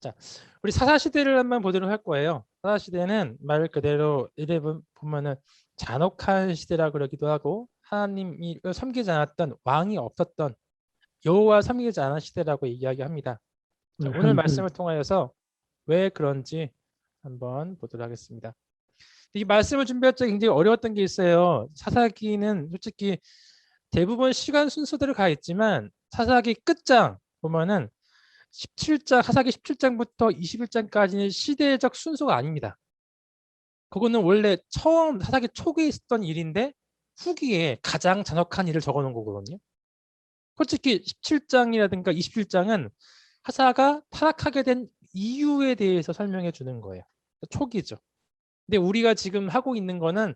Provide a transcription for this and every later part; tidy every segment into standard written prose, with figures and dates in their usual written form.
자, 우리 사사시대를 한번 보도록 할 거예요. 사사시대는 말 그대로 이래 보면은 잔혹한 시대라 그러기도 하고 하나님이 섬기지 않았던 왕이 없었던 여호와 섬기지 않은 시대라고 이야기합니다. 자, 오늘 말씀을 통하여서 왜 그런지 한번 보도록 하겠습니다. 이 말씀을 준비할 때 굉장히 어려웠던 게 있어요. 사사기는 솔직히 대부분 시간 순서대로 가 있지만 사사기 끝장 보면은 17장, 사사기 17장부터 21장까지는 시대적 순서가 아닙니다. 그거는 원래 처음 사사기 초기에 있었던 일인데 후기에 가장 잔혹한 일을 적어놓은 거거든요. 솔직히 17장이라든가 27장은 하사가 타락하게 된 이유에 대해서 설명해 주는 거예요. 초기죠. 근데 우리가 지금 하고 있는 거는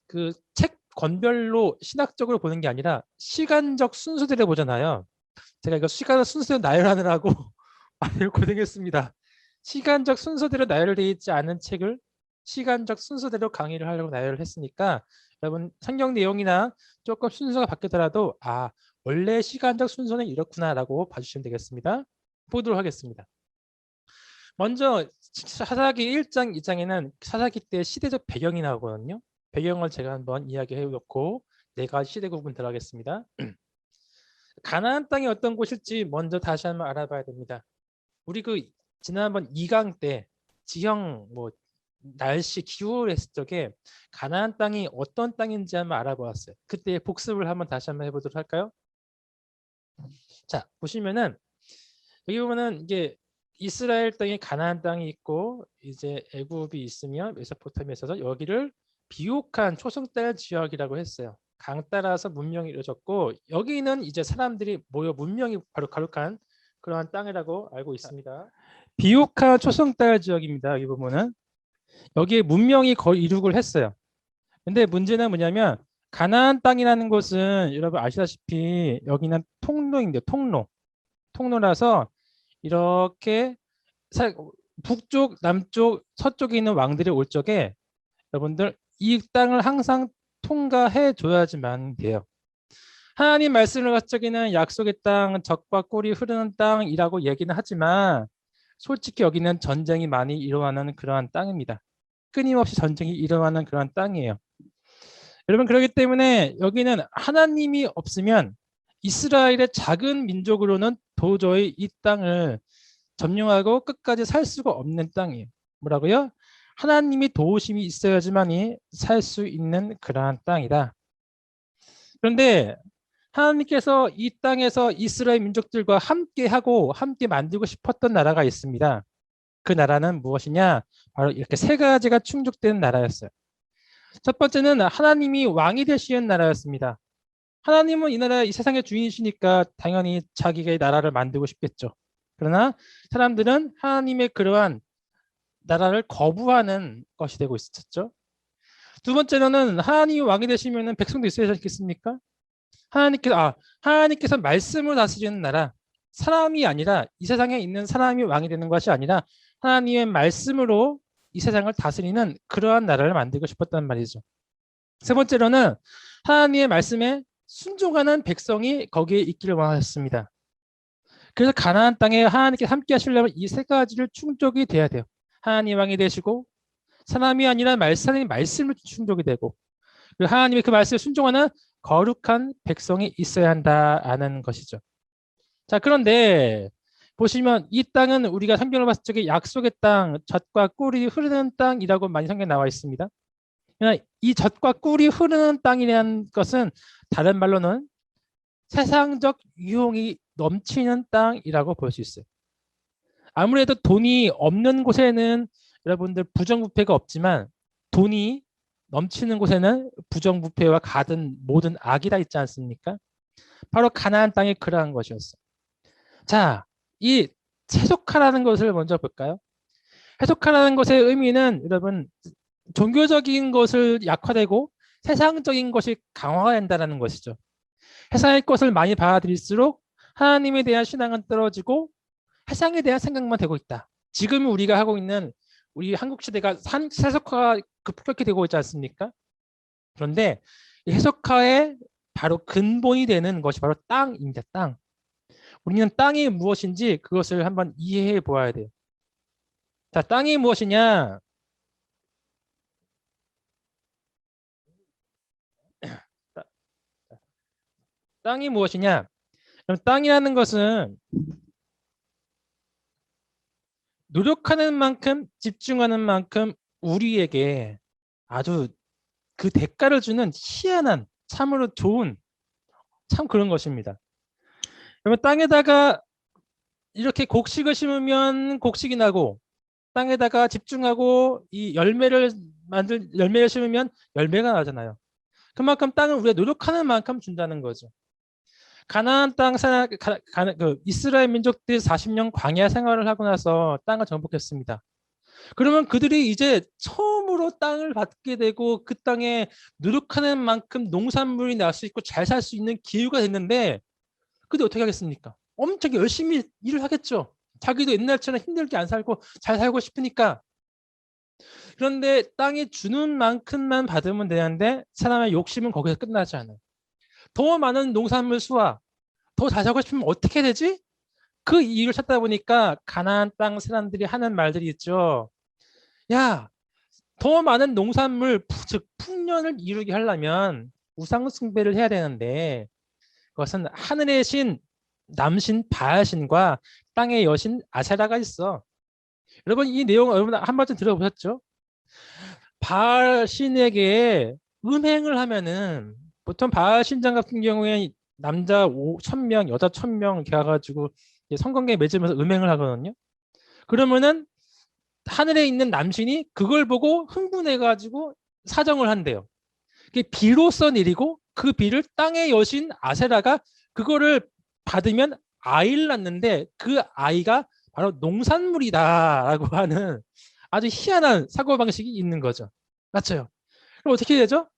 그 책 권별로 신학적으로 보는 게 아니라 시간적 순서대로 보잖아요. 제가 이거 시간의 순서대로 나열하느라고 많이 고생했습니다. 시간적 순서대로 나열되어 있지 않은 책을 시간적 순서대로 강의를 하려고 나열을 했으니까 여러분 성경 내용이나 조금 순서가 바뀌더라도 원래 시간적 순서는 이렇구나라고 봐주시면 되겠습니다. 보도록 하겠습니다. 먼저 사사기 1장, 2장에는 사사기 때 시대적 배경이 나오거든요. 배경을 제가 한번 이야기해 놓고 내가 시대 구분 들어가겠습니다. 가나안 땅이 어떤 곳일지 먼저 다시 한번 알아봐야 됩니다. 우리 지난번 2강 때 지형 날씨 기후 했을 적에 가나안 땅이 어떤 땅인지 한번 알아보았어요. 그때 복습을 다시 한번 해보도록 할까요? 자, 보시면은 여기 보면은 이게 이스라엘 땅에 가나안 땅이 있고 이제 애굽이 있으며 메소포타미아에서 여기를 비옥한 초승달 지역이라고 했어요. 강 따라서 문명이 이루어졌고 여기는 이제 사람들이 모여 문명이 바로 거룩한 그러한 땅이라고 알고 있습니다. 비옥한 초승달 지역입니다. 여기 보면은 여기에 문명이 거의 이룩을 했어요. 근데 문제는 뭐냐면 가나안 땅이라는 곳은 여러분 아시다시피 여기는 통로인데 통로라서 이렇게 북쪽, 남쪽, 서쪽에 있는 왕들이 올 적에 여러분들 이 땅을 항상 통과해 줘야지만 돼요. 하나님 말씀을 가진 적에는 약속의 땅, 젖과 꿀이 흐르는 땅이라고 얘기는 하지만 솔직히 여기는 전쟁이 많이 일어나는 그러한 땅입니다. 끊임없이 전쟁이 일어나는 그러한 땅이에요. 여러분 그렇기 때문에 여기는 하나님이 없으면 이스라엘의 작은 민족으로는 도저히 이 땅을 점령하고 끝까지 살 수가 없는 땅이에요. 뭐라고요? 하나님이 도우심이 있어야지만이 살 수 있는 그러한 땅이다. 그런데 하나님께서 이 땅에서 이스라엘 민족들과 함께하고 함께 만들고 싶었던 나라가 있습니다. 그 나라는 무엇이냐? 바로 이렇게 세 가지가 충족되는 나라였어요. 첫 번째는 하나님이 왕이 되시는 나라였습니다. 하나님은 이 나라, 이 세상의 주인이시니까 당연히 자기의 나라를 만들고 싶겠죠. 그러나 사람들은 하나님의 그러한 나라를 거부하는 것이 되고 있었죠. 두 번째로는 하나님이 왕이 되시면 백성도 있어야 되겠습니까? 하나님께서 말씀을 다스리는 나라, 사람이 아니라 이 세상에 있는 사람이 왕이 되는 것이 아니라 하나님의 말씀으로 이 세상을 다스리는 그러한 나라를 만들고 싶었단 말이죠. 세 번째로는 하나님의 말씀에 순종하는 백성이 거기에 있기를 원하셨습니다. 그래서 가나안 땅에 하나님께 함께 하시려면 이 세 가지를 충족이 돼야 돼요. 하나님 왕이 되시고 사람이 아니라 하나님의 말씀을 충족이 되고 그리고 하나님의 그 말씀에 순종하는 거룩한 백성이 있어야 한다는 것이죠. 자, 그런데 보시면 이 땅은 우리가 성경을 봤을 적에 약속의 땅, 젖과 꿀이 흐르는 땅이라고 많이 성경에 나와 있습니다. 이 젖과 꿀이 흐르는 땅이라는 것은 다른 말로는 세상적 유용이 넘치는 땅이라고 볼 수 있어요. 아무래도 돈이 없는 곳에는 여러분들 부정부패가 없지만 돈이 넘치는 곳에는 부정부패와 가든 모든 악이 다 있지 않습니까? 바로 가나안 땅이 그러한 것이었어요. 자, 이 해석하라는 것을 먼저 볼까요? 해석하라는 것의 의미는 여러분 종교적인 것을 약화되고 세상적인 것이 강화가 된다는 것이죠. 세상의 것을 많이 받아들일수록 하나님에 대한 신앙은 떨어지고 세상에 대한 생각만 되고 있다. 지금 우리가 하고 있는 우리 한국 시대가 세속화가 급격히 되고 있지 않습니까? 그런데 이 해석화의 바로 근본이 되는 것이 바로 땅입니다. 땅. 우리는 땅이 무엇인지 그것을 한번 이해해 보아야 돼요. 자, 땅이 무엇이냐? 따- 땅이 무엇이냐? 그럼 땅이라는 것은 노력하는 만큼, 집중하는 만큼 우리에게 아주 그 대가를 주는 희한한, 참으로 좋은, 참 그런 것입니다. 그러면 땅에다가 이렇게 곡식을 심으면 곡식이 나고, 땅에다가 집중하고 이 열매를 심으면 열매가 나잖아요. 그만큼 땅은 우리가 노력하는 만큼 준다는 거죠. 가나안 땅 그 이스라엘 민족들이 40년 광야 생활을 하고 나서 땅을 정복했습니다. 그러면 그들이 이제 처음으로 땅을 받게 되고 그 땅에 노력하는 만큼 농산물이 날 수 있고 잘 살 수 있는 기회가 됐는데, 그때 어떻게 하겠습니까? 엄청 열심히 일을 하겠죠. 자기도 옛날처럼 힘들게 안 살고 잘 살고 싶으니까. 그런데 땅이 주는 만큼만 받으면 되는데 사람의 욕심은 거기서 끝나지 않아요. 더 많은 농산물 수확, 더 잘 살고 싶으면 어떻게 되지? 그 이유를 찾다 보니까 가나안 땅 사람들이 하는 말들이 있죠. 야, 더 많은 농산물, 즉 풍년을 이루게 하려면 우상 숭배를 해야 되는데, 그것은 하늘의 신 남신 바알신과 땅의 여신 아세라가 있어. 여러분 이 내용 여러분 한 번쯤 들어보셨죠? 바알신에게 음행을 하면은, 보통 바알신장 같은 경우에 남자 1,000명, 여자 1,000명 이렇게 가지고 성관계 맺으면서 음행을 하거든요. 그러면은 하늘에 있는 남신이 그걸 보고 흥분해가지고 사정을 한대요. 그게 비로써 일이고, 그 비를 땅의 여신 아세라가 그거를 받으면 아이를 낳는데 그 아이가 바로 농산물이다라고 하는 아주 희한한 사고방식이 있는 거죠. 맞죠? 그럼 어떻게 되죠?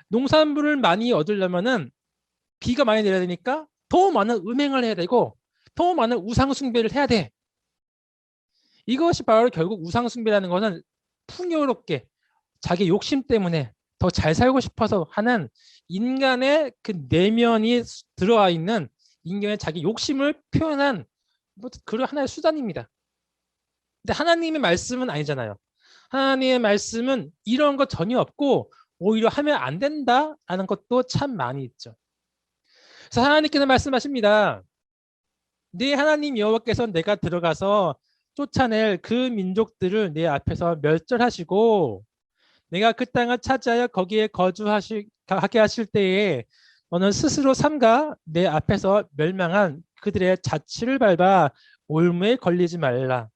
농산물을 많이 얻으려면은 비가 많이 내려야 되니까 더 많은 음행을 해야 되고 더 많은 우상숭배를 해야 돼. 이것이 바로 결국 우상숭배라는 것은 풍요롭게 자기 욕심 때문에 더 잘 살고 싶어서 하는 인간의 그 내면이 들어와 있는 인간의 자기 욕심을 표현한 뭐 그런 하나의 수단입니다. 근데 하나님의 말씀은 아니잖아요. 하나님의 말씀은 이런 것 전혀 없고 오히려 하면 안 된다라는 것도 참 많이 있죠. 그래서 하나님께서 말씀하십니다. 네 하나님 여호와께서 내가 들어가서 쫓아낼 그 민족들을 내 앞에서 멸절하시고 내가 그 땅을 차지하여 거기에 거주하게 하실 때에 너는 스스로 삼가 내 앞에서 멸망한 그들의 자취를 밟아 올무에 걸리지 말라.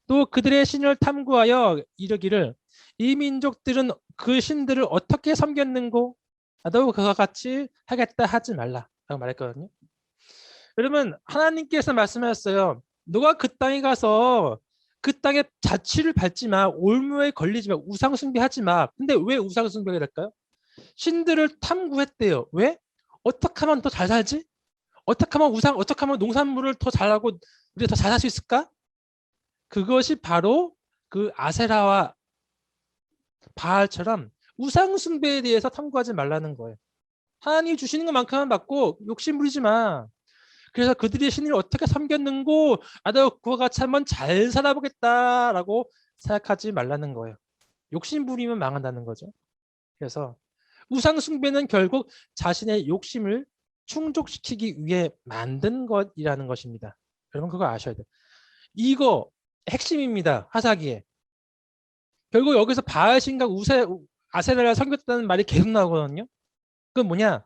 또 그들의 신을 탐구하여 이르기를 이 민족들은 그 신들을 어떻게 섬겼는고 나도 그와 같이 하겠다 하지 말라 라고 말했거든요. 여러분 하나님께서 말씀하셨어요. 너가 그 땅에 가서 그 땅에 자취를 밟지 마, 올무에 걸리지 마, 우상 숭배하지 마. 근데 왜 우상 숭배가 될까요? 신들을 탐구했대요. 왜? 어떻게 하면 더 잘 살지? 어떻게 하면 농산물을 더 잘하고 우리가 더 잘 살 수 있을까? 그것이 바로 그 아세라와 바알처럼 우상 숭배에 대해서 탐구하지 말라는 거예요. 하나님이 주시는 것만큼만 받고 욕심 부리지 마. 그래서 그들의 신을 어떻게 섬겼는고 나도 그와 같이 한번 잘 살아보겠다라고 생각하지 말라는 거예요. 욕심 부리면 망한다는 거죠. 그래서 우상 숭배는 결국 자신의 욕심을 충족시키기 위해 만든 것이라는 것입니다. 여러분 그거 아셔야 돼요. 이거 핵심입니다. 하사기에. 결국 여기서 바알신과 아세라를 섬겼다는 말이 계속 나오거든요. 그건 뭐냐?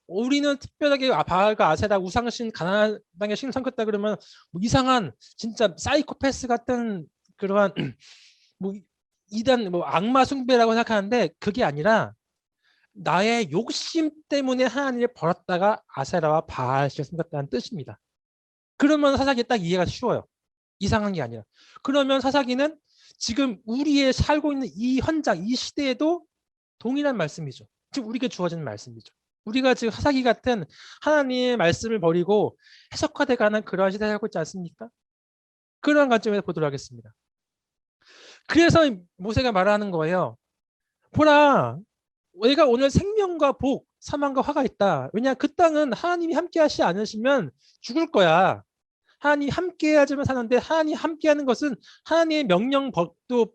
우리는 특별하게 바알과 아세라 우상신 가나안 땅의 신을 섬겼다 그러면 뭐 이상한 진짜 사이코패스 같은 그러한 뭐 이단 뭐 악마 숭배라고 생각하는데, 그게 아니라 나의 욕심 때문에 하나님을 버렸다가 아세라와 바알신을 섬겼다는 뜻입니다. 그러면 사사기 딱 이해가 쉬워요. 이상한 게 아니라. 그러면 사사기는 지금 우리의 살고 있는 이 현장, 이 시대에도 동일한 말씀이죠. 지금 우리에게 주어지는 말씀이죠. 우리가 지금 하사기 같은 하나님의 말씀을 버리고 해석화돼가는 그러한 시대에 살고 있지 않습니까? 그런 관점에서 보도록 하겠습니다. 그래서 모세가 말하는 거예요. 보라, 내가 오늘 생명과 복, 사망과 화가 있다. 왜냐, 그 땅은 하나님이 함께 하시지 않으시면 죽을 거야. 하나님 함께하지만 사는데 하나님 함께하는 것은 하나님의 명령 법도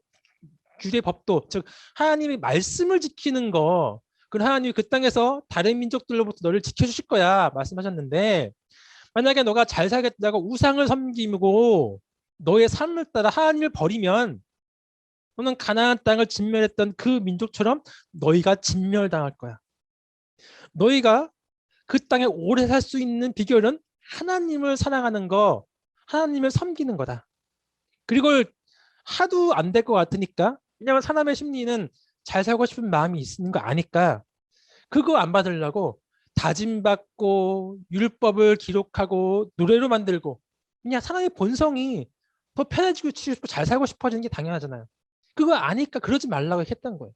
규례 법도 즉 하나님의 말씀을 지키는 거. 그럼 하나님이 그 땅에서 다른 민족들로부터 너를 지켜주실 거야 말씀하셨는데 만약에 너가 잘 살겠다고 우상을 섬기고 너의 삶을 따라 하나님을 버리면 너는 가나안 땅을 진멸했던 그 민족처럼 너희가 진멸당할 거야. 너희가 그 땅에 오래 살 수 있는 비결은 하나님을 사랑하는 거, 하나님을 섬기는 거다. 그리고 하도 안 될 것 같으니까 왜냐하면 사람의 심리는 잘 살고 싶은 마음이 있는 거 아니까 그거 안 받으려고 다짐받고 율법을 기록하고 노래로 만들고 그냥 사람의 본성이 더 편해지고 싶고 잘 살고 싶어지는 게 당연하잖아요. 그거 아니까 그러지 말라고 했던 거예요.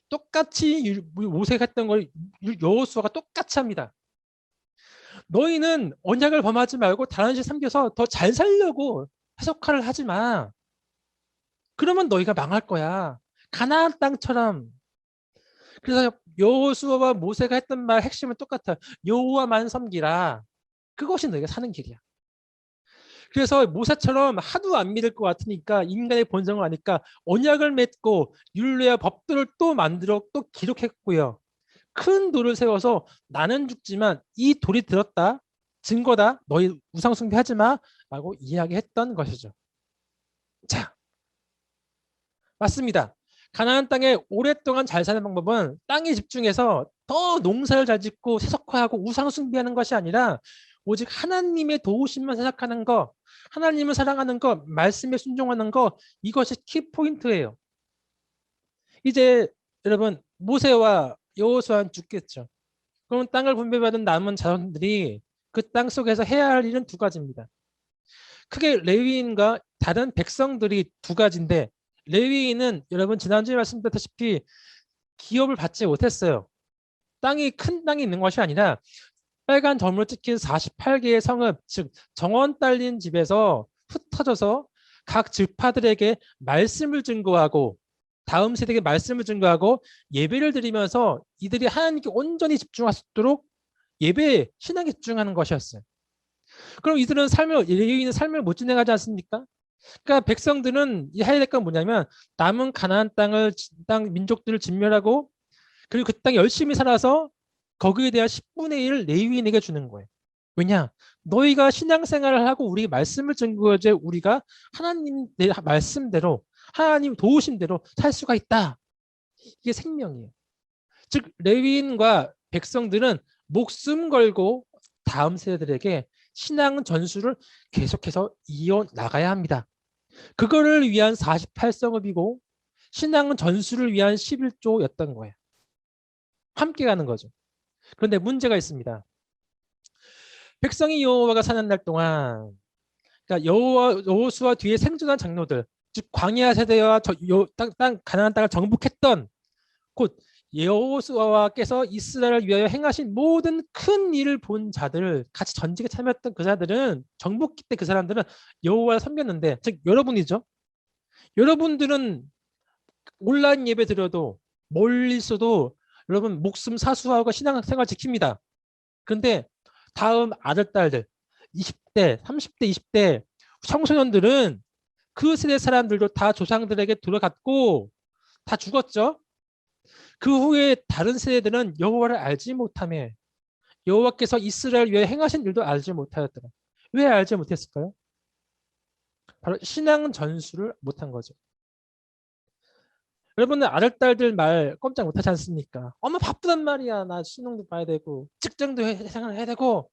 똑같이 모세가 했던 걸 여호수아가 똑같이 합니다. 너희는 언약을 범하지 말고 다른 신 섬겨서 더 잘 살려고 해석화를 하지 마. 그러면 너희가 망할 거야. 가나안 땅처럼. 그래서 여호수아와 모세가 했던 말 핵심은 똑같아. 여호와만 섬기라. 그것이 너희가 사는 길이야. 그래서 모세처럼 하도 안 믿을 것 같으니까 인간의 본성을 아니까 언약을 맺고 율례와 법들을 또 만들어 또 기록했고요. 큰 돌을 세워서 나는 죽지만 이 돌이 들었다. 증거다. 너희 우상 숭배하지 마. 라고 이야기했던 것이죠. 자, 맞습니다. 가나안 땅에 오랫동안 잘 사는 방법은 땅에 집중해서 더 농사를 잘 짓고 세속화하고 우상 숭배하는 것이 아니라 오직 하나님의 도우심만 생각하는 거, 하나님을 사랑하는 거, 말씀에 순종하는 거 이것이 키포인트예요. 이제 여러분 모세와 여호수아는 죽겠죠. 그럼 땅을 분배받은 남은 자손들이 그 땅 속에서 해야 할 일은 두 가지입니다. 크게 레위인과 다른 백성들이 두 가지인데 레위인은 여러분 지난주에 말씀드렸다시피 기업을 받지 못했어요. 땅이 큰 땅이 있는 것이 아니라 빨간 점으로 찍힌 48개의 성읍, 즉 정원 딸린 집에서 흩어져서 각 지파들에게 말씀을 증거하고 다음 세대에게 말씀을 증거하고 예배를 드리면서 이들이 하나님께 온전히 집중할 수 있도록 예배에 신앙에 집중하는 것이었어요. 그럼 이들은 레위인은 삶을 못 진행하지 않습니까? 그러니까 백성들은 해야 될 건 뭐냐면 남은 가나안 땅 민족들을 진멸하고 그리고 그 땅에 열심히 살아서 거기에 대한 10분의 1을 레위인에게 주는 거예요. 왜냐? 너희가 신앙생활을 하고 우리 말씀을 증거해 우리가 하나님 내 말씀대로 하나님 도우심대로 살 수가 있다. 이게 생명이에요. 즉 레위인과 백성들은 목숨 걸고 다음 세대들에게 신앙 전수를 계속해서 이어나가야 합니다. 그거를 위한 48성읍이고 신앙 전수를 위한 11조였던 거예요. 함께 가는 거죠. 그런데 문제가 있습니다. 백성이 여호와가 사는 날 동안 그러니까 여호수아 뒤에 생존한 장로들 즉 광야 세대와 가나안 땅을 정복했던 곧 여호수아께서 이스라엘을 위하여 행하신 모든 큰 일을 본 자들 같이 전쟁에 참여했던 그 자들은 정복기 때 그 사람들은 여호와를 섬겼는데 즉 여러분이죠. 여러분들은 온라인 예배 드려도 멀리 있어도 여러분 목숨 사수하고 신앙생활 지킵니다. 그런데 다음 아들 딸들 20대 30대 20대 청소년들은 그 세대 사람들도 다 조상들에게 들어갔고 다 죽었죠. 그 후에 다른 세대들은 여호와를 알지 못하며 여호와께서 이스라엘 위해 행하신 일도 알지 못하였더라. 왜 알지 못했을까요? 바로 신앙 전수를 못한 거죠. 여러분은 아들딸들 말 꼼짝 못하지 않습니까? 엄마 바쁘단 말이야. 나 수능도 봐야 되고 직장도 생활해야 되고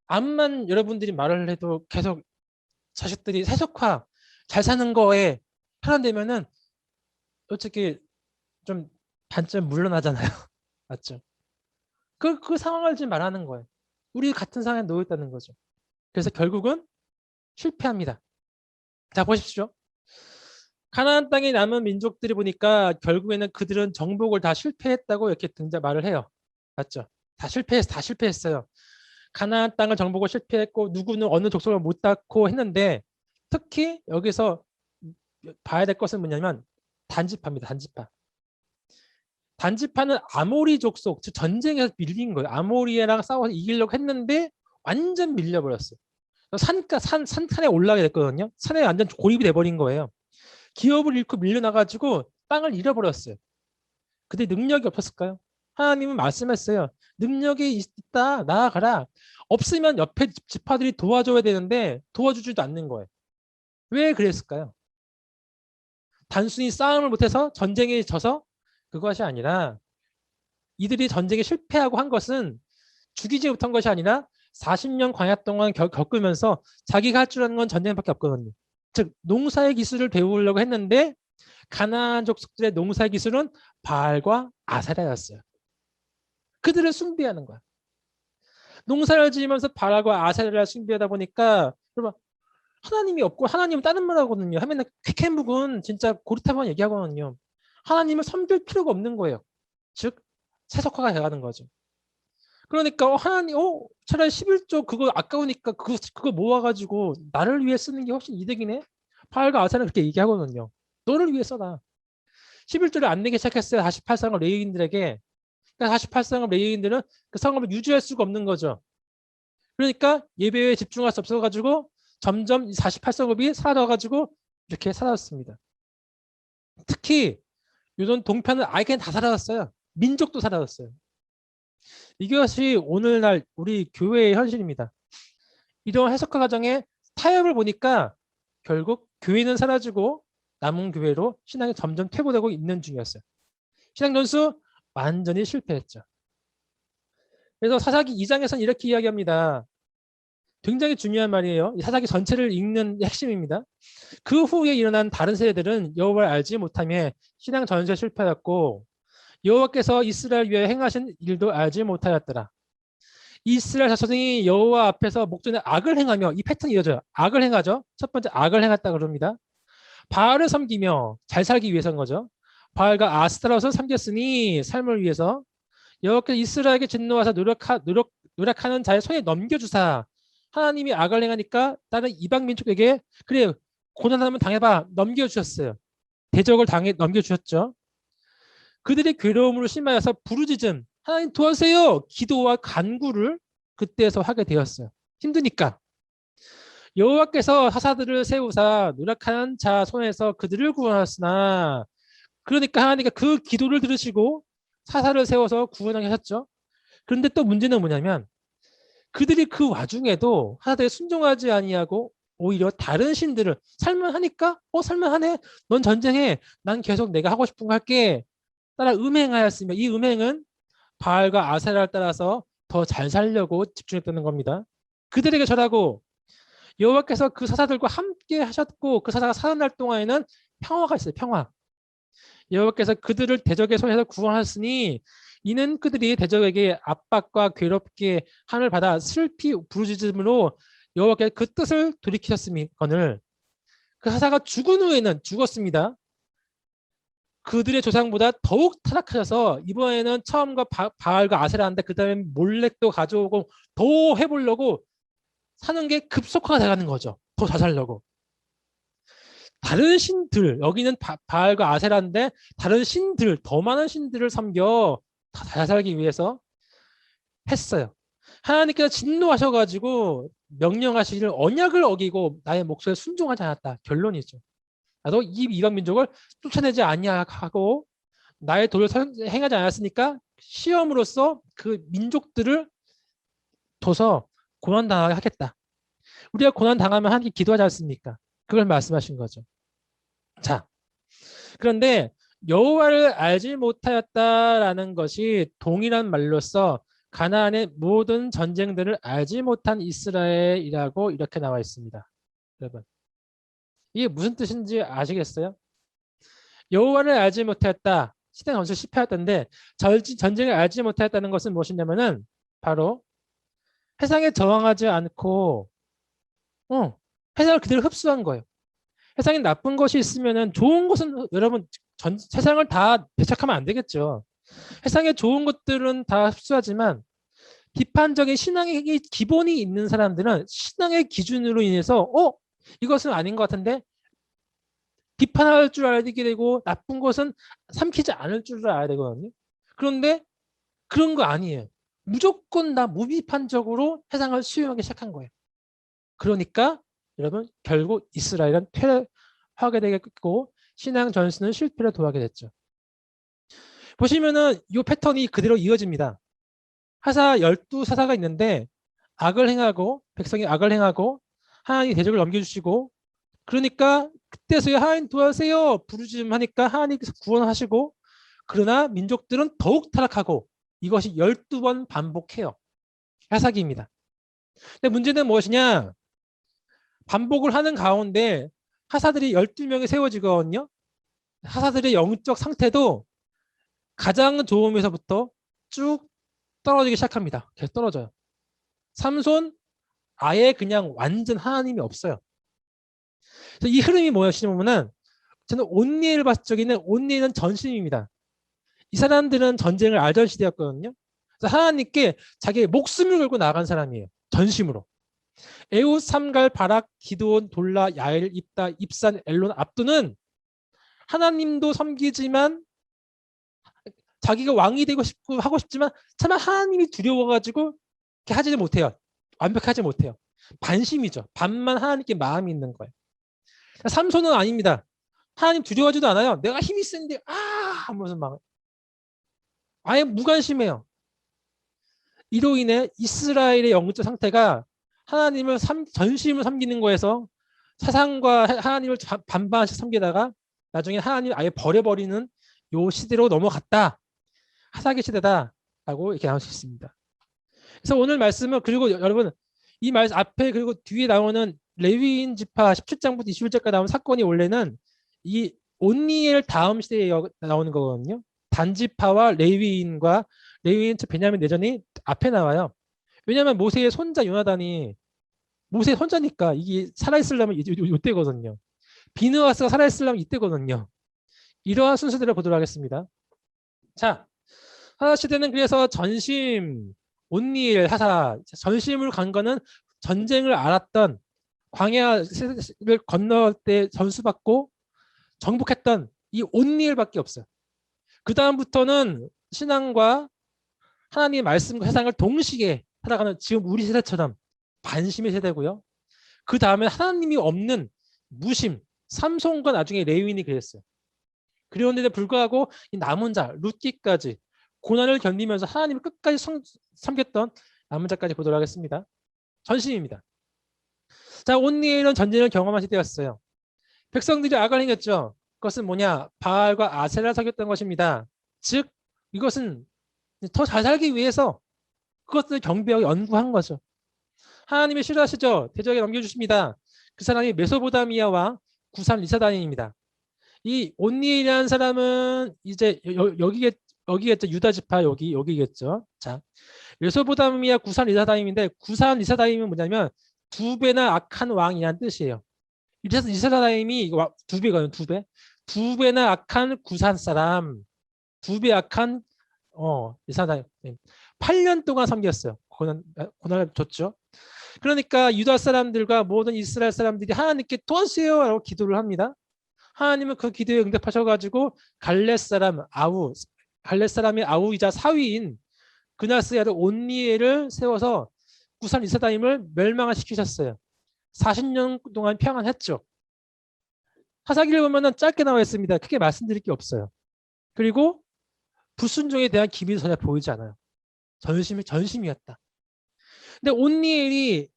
암만 여러분들이 말을 해도 계속 자식들이 세속화 잘 사는 거에 편안되면은 솔직히 좀 반쯤 물러나잖아요. 맞죠? 그 상황을 지금 말하는 거예요. 우리 같은 상황에 놓여 있다는 거죠. 그래서 결국은 실패합니다. 자 보십시오. 가나안 땅에 남은 민족들이 보니까 결국에는 그들은 정복을 다 실패했다고 이렇게 말을 해요. 맞죠? 다 실패했어요. 가나안 땅을 정복을 실패했고 누구는 어느 족속을 못 닿고 했는데 특히 여기서 봐야 될 것은 뭐냐면 단지파입니다. 단지파. 단지파는 아모리 족속, 즉 전쟁에서 밀린 거예요. 아모리랑 싸워서 이기려고 했는데 완전 밀려버렸어요. 산에 올라가게 됐거든요. 산에 완전 고립이 돼버린 거예요. 기업을 잃고 밀려나가지고 땅을 잃어버렸어요. 근데 능력이 없었을까요? 하나님은 말씀했어요. 능력이 있다. 나아가라. 없으면 옆에 지파들이 도와줘야 되는데 도와주지도 않는 거예요. 왜 그랬을까요? 단순히 싸움을 못해서 전쟁에 져서 그것이 아니라 이들이 전쟁에 실패하고 한 것은 죽이지 못한 것이 아니라 40년 광야 동안 겪으면서 자기가 할 줄 아는 건 전쟁밖에 없거든요. 즉 농사의 기술을 배우려고 했는데 가나안 족속들의 농사의 기술은 바알과 아세라였어요. 그들을 숭배하는 거야. 농사를 지으면서 바알과 아세라를 숭배하다 보니까 여러분 하나님이 없고 하나님은 다른 말 하거든요. 하면 쾌케묵은 진짜 고리타만 얘기하거든요. 하나님을 섬길 필요가 없는 거예요. 즉 세속화가 돼가는 거죠. 그러니까 하나님 차라리 11조 그거 아까우니까 그거 모아가지고 나를 위해 쓰는 게 훨씬 이득이네. 바알과 아세라는 그렇게 얘기하거든요. 너를 위해 써라. 11조를 안 내기 시작했어요. 48성읍 레위인들에게. 48성읍 레위인들은 그 성읍을 유지할 수가 없는 거죠. 그러니까 예배에 집중할 수 없어가지고 점점 48성읍이 사라져가지고 이렇게 사라졌습니다. 특히 요즘 동편은 아예 그냥 다 사라졌어요. 민족도 사라졌어요. 이것이 오늘날 우리 교회의 현실입니다. 이런 해석화 과정에 타협을 보니까 결국 교회는 사라지고 남은 교회로 신앙이 점점 퇴보되고 있는 중이었어요. 신앙 전수 완전히 실패했죠. 그래서 사사기 2장에서는 이렇게 이야기합니다. 굉장히 중요한 말이에요. 사사기 전체를 읽는 핵심입니다. 그 후에 일어난 다른 세대들은 여호와를 알지 못하며 신앙 전수에 실패했고 여호와께서 이스라엘 위에 행하신 일도 알지 못하였더라. 이스라엘 자손이 여호와 앞에서 목전에 악을 행하며 이 패턴이 이어져요. 악을 행하죠. 첫 번째 악을 행했다 그럽니다. 바알을 섬기며 잘 살기 위해서인 거죠. 바알과 아스타롯을 섬겼으니 삶을 위해서 여호와께서 이스라엘에게 진노하사 노력하는 자의 손에 넘겨주사 하나님이 악을 행하니까 다른 이방 민족에게 그래 고난하면 당해봐 넘겨주셨어요. 대적을 넘겨주셨죠. 그들이 괴로움으로 심하여서 부르짖음 하나님 도와주세요 기도와 간구를 그때에서 하게 되었어요. 힘드니까. 여호와께서 사사들을 세우사 노력하는 자 손에서 그들을 구원하셨으나 그러니까 하나님께 그 기도를 들으시고 사사를 세워서 구원하게 하셨죠. 그런데 또 문제는 뭐냐면 그들이 그 와중에도 하나님께 순종하지 아니하고 오히려 다른 신들을 살만하니까 살만하네 넌 전쟁해 난 계속 내가 하고 싶은 거 할게 따라 음행하였으며 이 음행은 바알과 아세라를 따라서 더 잘 살려고 집중했다는 겁니다. 그들에게 절하고 여호와께서 그 사사들과 함께 하셨고 그 사사가 살아날 동안에는 평화가 있어요. 평화. 여호와께서 그들을 대적의 손에서 구원하셨으니 이는 그들이 대적에게 압박과 괴롭게 함을 받아 슬피 부르짖음으로 여호와께서 그 뜻을 돌이키셨음이거늘 그 사사가 죽은 후에는 죽었습니다. 그들의 조상보다 더욱 타락하셔서 이번에는 처음과 바알과 아세라인데 그 다음에 몰렉도 가져오고 더 해보려고 사는 게 급속화가 돼가는 거죠. 더 잘 살려고. 다른 신들 여기는 바알과 아세라인데 다른 신들 더 많은 신들을 섬겨 잘 살기 위해서 했어요. 하나님께서 진노하셔가지고 명령하시기를 언약을 어기고 나의 목소리에 순종하지 않았다. 결론이죠. 나도 이 이방 민족을 쫓아내지 아니하고 나의 도를 행하지 않았으니까 시험으로써 그 민족들을 둬서 고난당하게 하겠다. 우리가 고난당하면 하나님께 기도하지 않습니까? 그걸 말씀하신 거죠. 자, 그런데 여호와를 알지 못하였다라는 것이 동일한 말로서 가나안의 모든 전쟁들을 알지 못한 이스라엘이라고 이렇게 나와 있습니다. 여러분, 이게 무슨 뜻인지 아시겠어요? 여호와를 알지 못하였다. 시대 전술 실패했던데 전쟁을 알지 못하였다는 것은 무엇이냐면은 바로 세상에 저항하지 않고 세상을 그대로 흡수한 거예요. 세상에 나쁜 것이 있으면은 좋은 것은 여러분 세상을 다 배척하면 안 되겠죠. 세상에 좋은 것들은 다 흡수하지만 비판적인 신앙의 기본이 있는 사람들은 신앙의 기준으로 인해서 이것은 아닌 것 같은데 비판할 줄 알게 되고 나쁜 것은 삼키지 않을 줄 알아야 되거든요. 그런데 그런 거 아니에요. 무조건 다 무비판적으로 세상을 수용하기 시작한 거예요. 그러니까 여러분 결국 이스라엘은 퇴하게 되겠고 신앙 전승은 실패를 도하게 됐죠. 보시면은 이 패턴이 그대로 이어집니다. 하사 12사사가 있는데 악을 행하고 백성이 악을 행하고 하나님이 대적을 넘겨주시고 그러니까 그때서야 하나님 도와주세요 부르짖음하니까 하나님께서 구원하시고 그러나 민족들은 더욱 타락하고 이것이 12번 반복해요. 하사기입니다. 근데 문제는 무엇이냐? 반복을 하는 가운데 하사들이 12명이 세워지거든요. 하사들의 영적 상태도 가장 좋으면서부터 쭉 떨어지기 시작합니다. 계속 떨어져요. 삼손 아예 그냥 완전 하나님이 없어요. 그래서 이 흐름이 뭐였냐면은 저는 온니엘을 봤을 적에는 온니엘은 전심입니다. 이 사람들은 전쟁을 알던 시대였거든요. 그래서 하나님께 자기의 목숨을 걸고 나간 사람이에요. 전심으로. 에훗, 삼갈, 바락, 기드온, 돌라, 야엘, 입다, 입산, 엘론, 압도는 하나님도 섬기지만 자기가 왕이 되고 싶고 하고 싶지만 참 하나님이 두려워가지고 하지 못해요. 완벽하지 못해요. 반심이죠. 반만 하나님께 마음이 있는 거예요. 삼손은 아닙니다. 하나님 두려워하지도 않아요. 내가 힘이 센데 하면서 막 아예 무관심해요. 이로 인해 이스라엘의 영적 상태가 하나님을 전심을 섬기는 거에서 사상과 하나님을 반반씩 섬기다가 나중에 하나님 아예 버려버리는 요 시대로 넘어갔다. 하사기 시대다라고 이렇게 나올 수 있습니다. 그래서 오늘 말씀은 그리고 여러분 이 말씀 앞에 그리고 뒤에 나오는 레위인 지파 17장부터 21장까지 나오는 사건이 원래는 이 온니엘 다음 시대에 나오는 거거든요. 단지파와 레위인과 레위인 베냐민 내전이 앞에 나와요. 왜냐하면 모세의 손자 요나단이 모세의 손자니까 이게 살아있으려면 이때거든요. 비느하스가 살아있으려면 이때거든요. 이러한 순서대로 보도록 하겠습니다. 자, 하사 시대는 그래서 전심, 온니엘, 하사, 전심을 간 거는 전쟁을 알았던 광야를 건널 때 전수받고 정복했던 이 온니엘밖에 없어요. 그 다음부터는 신앙과 하나님의 말씀과 세상을 동시에 살아가는 지금 우리 세대처럼 반심의 세대고요. 그 다음에 하나님이 없는 무심, 삼손과 나중에 레위인이 그랬어요. 그런데도 불구하고 이 남은 자, 룻기까지 고난을 견디면서 하나님을 끝까지 섬겼던 남은 자까지 보도록 하겠습니다. 전심입니다. 자, 온니엘은 전쟁을 경험한 시대였어요. 백성들이 악을 행했죠. 그것은 뭐냐? 바알과 아세라를 섬겼던 것입니다. 즉 이것은 더 잘 살기 위해서 그것을 경배하고 연구한 거죠. 하나님이 싫어하시죠? 대적에 넘겨주십니다. 그 사람이 메소보다미아 왕 구산 리사다임입니다. 이 온니엘이라는 사람은 이제 여기겠죠. 유다 지파 여기겠죠. 자, 메소보다미아 구산 리사다임인데 구산 리사다임은 뭐냐면 두 배나 악한 왕이라는 뜻이에요. 이래서 리사다임이 두 배거든요. 두 배나 악한 구산 사람, 두 배 악한 리사다임. 8년 동안 섬겼어요. 고난을 줬죠. 그러니까 유다 사람들과 모든 이스라엘 사람들이 하나님께 도와주세요 라고 기도를 합니다. 하나님은 그 기도에 응답하셔가지고 갈렛 사람의 아우이자 사위인 그나스의 아들 온니엘을 세워서 구산 리사다임을 멸망시키셨어요. 40년 동안 평안했죠. 하사기를 보면 짧게 나와 있습니다. 크게 말씀드릴 게 없어요. 그리고 불순종에 대한 기미도 전혀 보이지 않아요. 전심이었다. 근데 온니엘이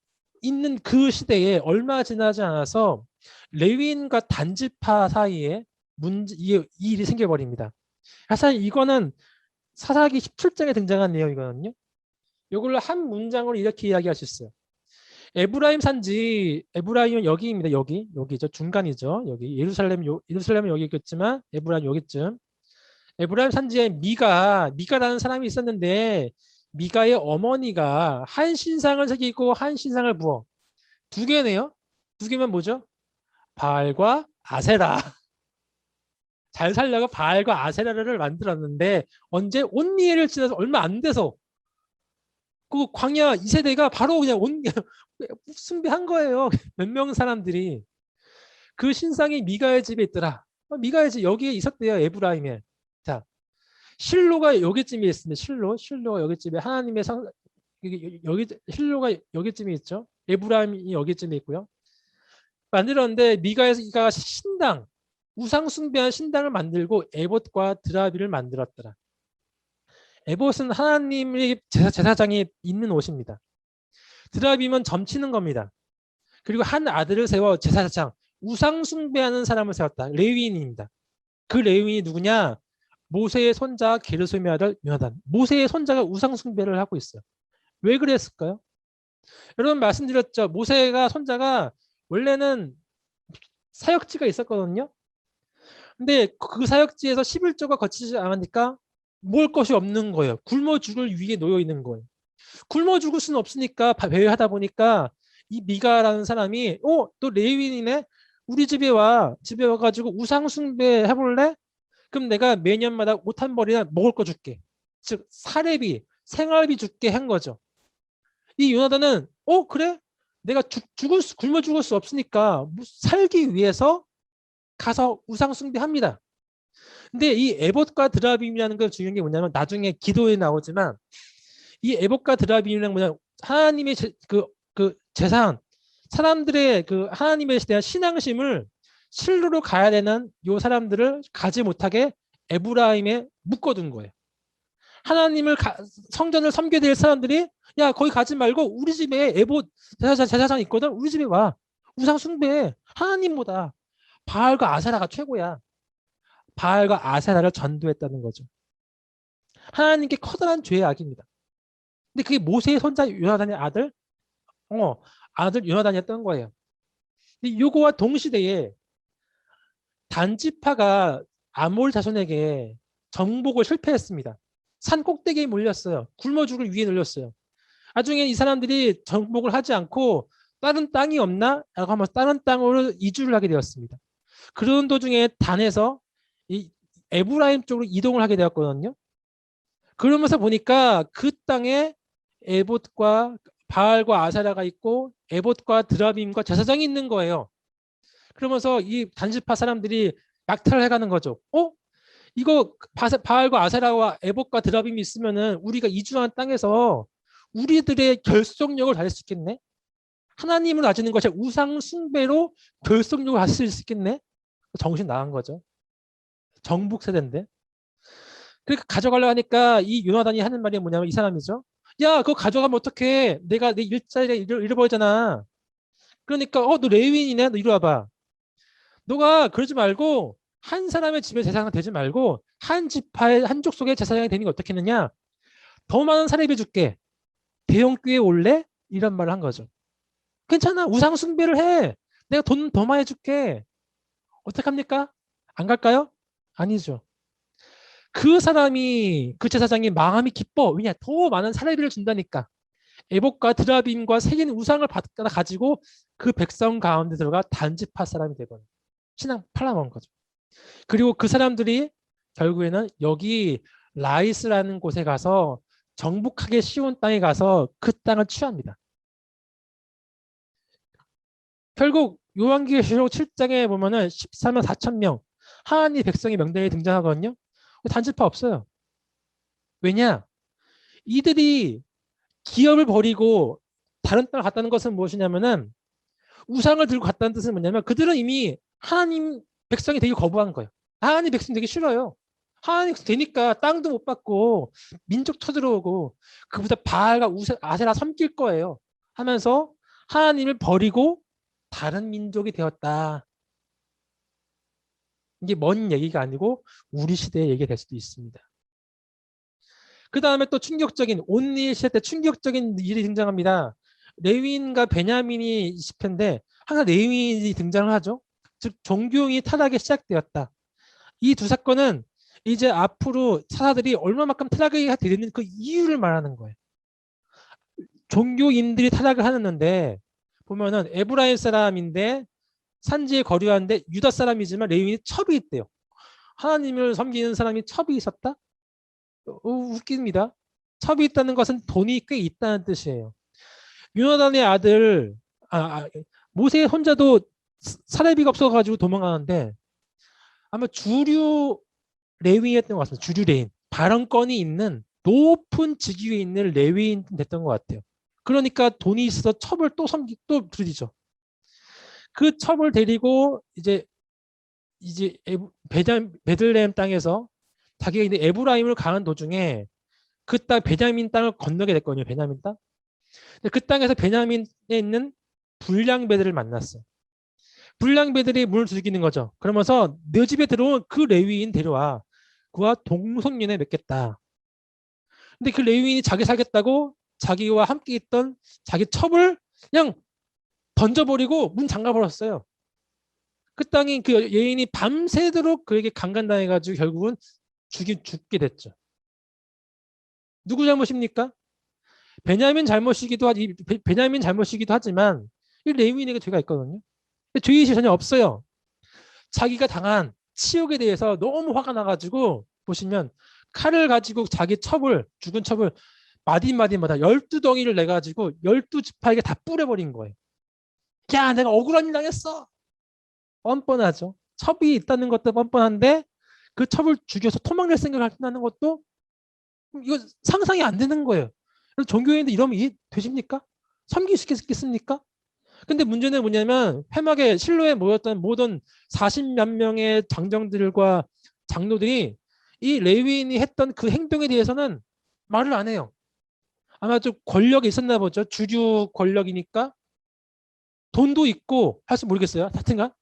있는 그 시대에 얼마 지나지 않아서 레위인과 단지파 사이에 이 일이 생겨버립니다. 사실 이거는 사사기 17장에 등장한 내용이거든요. 이걸로 한 문장으로 이렇게 이야기할 수 있어요. 에브라임 산지, 에브라임은 여기입니다. 여기죠. 중간이죠. 여기 예루살렘은 여기 있겠지만 에브라임 여기쯤. 에브라임 산지에 미가라는 사람이 있었는데 미가의 어머니가 한 신상을 새기고 한 신상을 부어. 두 개네요. 두 개면 뭐죠? 바알과 아세라. 잘 살려고 바알과 아세라를 만들었는데 언제 온니엘을 지나서 얼마 안 돼서 그 광야 2세대가 바로 그냥 숭배한 거예요. 몇 명 사람들이. 그 신상이 미가의 집에 있더라. 미가의 집 여기에 있었대요. 에브라임에. 자, 실로가 여기쯤에 있습니다. 실로가 여기쯤에 하나님의 여기 실로가 여기쯤에 있죠. 에브라임이 여기쯤에 있고요. 만들었는데 미가가 신당, 우상 숭배한 신당을 만들고 에봇과 드라비를 만들었더라. 에봇은 하나님의 제사장이 있는 옷입니다. 드라빔은 점치는 겁니다. 그리고 한 아들을 세워 제사장, 우상 숭배하는 사람을 세웠다. 레위인입니다. 그 레위인이 누구냐? 모세의 손자 게르솜의 아들 요나단. 모세의 손자가 우상 숭배를 하고 있어요. 왜 그랬을까요? 여러분 말씀드렸죠. 모세가 손자가 원래는 사역지가 있었거든요. 근데 그 사역지에서 11조가 거치지 않으니까 먹을 것이 없는 거예요. 굶어 죽을 위기에 놓여 있는 거예요. 굶어 죽을 수는 없으니까 배회하다 보니까 이 미가라는 사람이 또 레위인이네. 우리 집에 와가지고 우상 숭배 해볼래? 그럼 내가 매년마다 옷 한 벌이나 먹을 거 줄게. 즉 사례비, 생활비 줄게 한 거죠. 이 요나단은 그래? 내가 굶어 죽을 수 없으니까 살기 위해서 가서 우상 숭배합니다. 근데 이 에봇과 드라빔이라는 걸 중요한 게 뭐냐면 나중에 기도에 나오지만 이 에봇과 드라빔이란 뭐냐면 하나님의 그 재산, 사람들의 그 하나님에 대한 신앙심을 실로로 가야 되는 요 사람들을 가지 못하게 에브라임에 묶어둔 거예요. 하나님을 성전을 섬겨야 될 사람들이 야 거기 가지 말고 우리 집에 에봇 제사장 있거든. 우리 집에 와. 우상 숭배해. 하나님보다 바알과 아세라가 최고야. 바알과 아세라를 전도했다는 거죠. 하나님께 커다란 죄의 악입니다. 근데 그게 모세의 손자 요나단의 아들 요나단이었던 거예요. 근데 요거와 동시대에 단지파가 아몰 자손에게 정복을 실패했습니다. 산 꼭대기에 몰렸어요. 굶어 죽을 위에 눌렸어요. 나중에 이 사람들이 정복을 하지 않고 다른 땅이 없나? 라고 하면서 다른 땅으로 이주를 하게 되었습니다. 그런 도중에 단에서 이 에브라임 쪽으로 이동을 하게 되었거든요. 그러면서 보니까 그 땅에 에봇과 바알과 아사라가 있고 에봇과 드라빔과 제사장이 있는 거예요. 그러면서 이 단지파 사람들이 약탈을 해가는 거죠. 이거 바알과 아세라와 에봇과 드라빔이 있으면은 우리가 이주한 땅에서 우리들의 결속력을 가질 수 있겠네. 하나님을 가지는 것이 우상 숭배로 결속력을 가질 수 있겠네. 정신 나간 거죠. 정복 세대인데. 그러니까 가져가려고 하니까 이 요나단이 하는 말이 뭐냐면 이 사람이죠. 야, 그거 가져가면 어떡해. 내가 내 일자리를 잃어버리잖아. 그러니까 너 레위인이네. 너 이리 와봐. 너가 그러지 말고 한 사람의 집에 제사장 되지 말고 한 지파의 한 족속의 제사장이 되는 게 어떻겠느냐. 더 많은 사례비 줄게. 대형교회 올래? 이런 말을 한 거죠. 괜찮아. 우상 숭배를 해. 내가 돈 더 많이 줄게. 어떡합니까? 안 갈까요? 아니죠. 그 사람이 그 제사장이 마음이 기뻐. 왜냐? 더 많은 사례비를 준다니까. 에봇과 드라빔과 새긴 우상을 가지고 그 백성 가운데 들어가 단지파 사람이 되거든요. 신앙 팔아먹은 거죠. 그리고 그 사람들이 결국에는 여기 라이스라는 곳에 가서 정복하기 쉬운 땅에 가서 그 땅을 취합니다. 결국 요한계시록 7장에 보면은 14만 4천 명 하나님 백성의 명단이 등장하거든요. 단지파 없어요. 왜냐? 이들이 기업을 버리고 다른 땅을 갔다는 것은 무엇이냐면은 우상을 들고 갔다는 뜻은 뭐냐면 그들은 이미 하나님 백성이 되기 거부한 거예요. 하나님 백성 되기 싫어요. 하나님 백성 되니까 땅도 못 받고 민족 쳐들어오고 그보다 바알과 아세라 섬길 거예요. 하면서 하나님을 버리고 다른 민족이 되었다. 이게 먼 얘기가 아니고 우리 시대의 얘기가 될 수도 있습니다. 그 다음에 또 충격적인 온리 시대 때 충격적인 일이 등장합니다. 레위인과 베냐민이 10회인데 항상 레위인이 등장을 하죠. 즉 종교이 타락이 시작되었다. 이 두 사건은 이제 앞으로 사사들이 얼마만큼 타락이 되는 그 이유를 말하는 거예요. 종교인들이 타락을 하는데 보면은 에브라임 사람인데 산지에 거류하는데 유다 사람이지만 레위인이 첩이 있대요. 하나님을 섬기는 사람이 첩이 있었다? 웃깁니다. 첩이 있다는 것은 돈이 꽤 있다는 뜻이에요. 요나단의 아들 모세의 손자도 사례비가 없어가지고 도망가는데 아마 주류 레위였던 것 같습니다. 주류 레인 발언권이 있는 높은 직위에 있는 레위인 됐던 것 같아요. 그러니까 돈이 있어서 첩을 또 부르죠. 그 첩을 데리고 이제 베들레헴 땅에서 자기가 있는 에브라임을 가는 도중에 그 땅 베냐민 땅을 건너게 됐거든요. 베냐민 땅. 근데 그 땅에서 베냐민에 있는 불량배들을 만났어요. 불량배들이 문을 두드리는 거죠. 그러면서 내 집에 들어온 그 레위인 데려와. 그와 동성연애 맺겠다. 근데 그 레위인이 자기 살겠다고 자기와 함께 있던 자기 첩을 그냥 던져버리고 문 잠가버렸어요. 그 땅이 그 여인이 밤새도록 그에게 강간당해가지고 결국은 죽게 됐죠. 누구 잘못입니까? 베냐민 잘못이기도 하지만 이 레위인에게 죄가 있거든요. 죄의식이 전혀 없어요. 자기가 당한 치욕에 대해서 너무 화가 나가지고 보시면 칼을 가지고 자기 죽은 첩을 마디마디마다 12덩이를 내가지고 12지파에게 다 뿌려버린 거예요. 야, 내가 억울한 일 당했어. 뻔뻔하죠. 첩이 있다는 것도 뻔뻔한데 그 첩을 죽여서 토막낼 생각을 한다는 것도 이거 상상이 안 되는 거예요. 종교인들 이러면 이해 되십니까? 섬길 수 있겠습니까? 근데 문제는 뭐냐면 회막에 실로에 모였던 모든 40몇 명의 장정들과 장로들이 이 레위인이 했던 그 행동에 대해서는 말을 안 해요. 아마 좀 권력이 있었나 보죠. 주류 권력이니까 돈도 있고 할지 모르겠어요. 하여튼간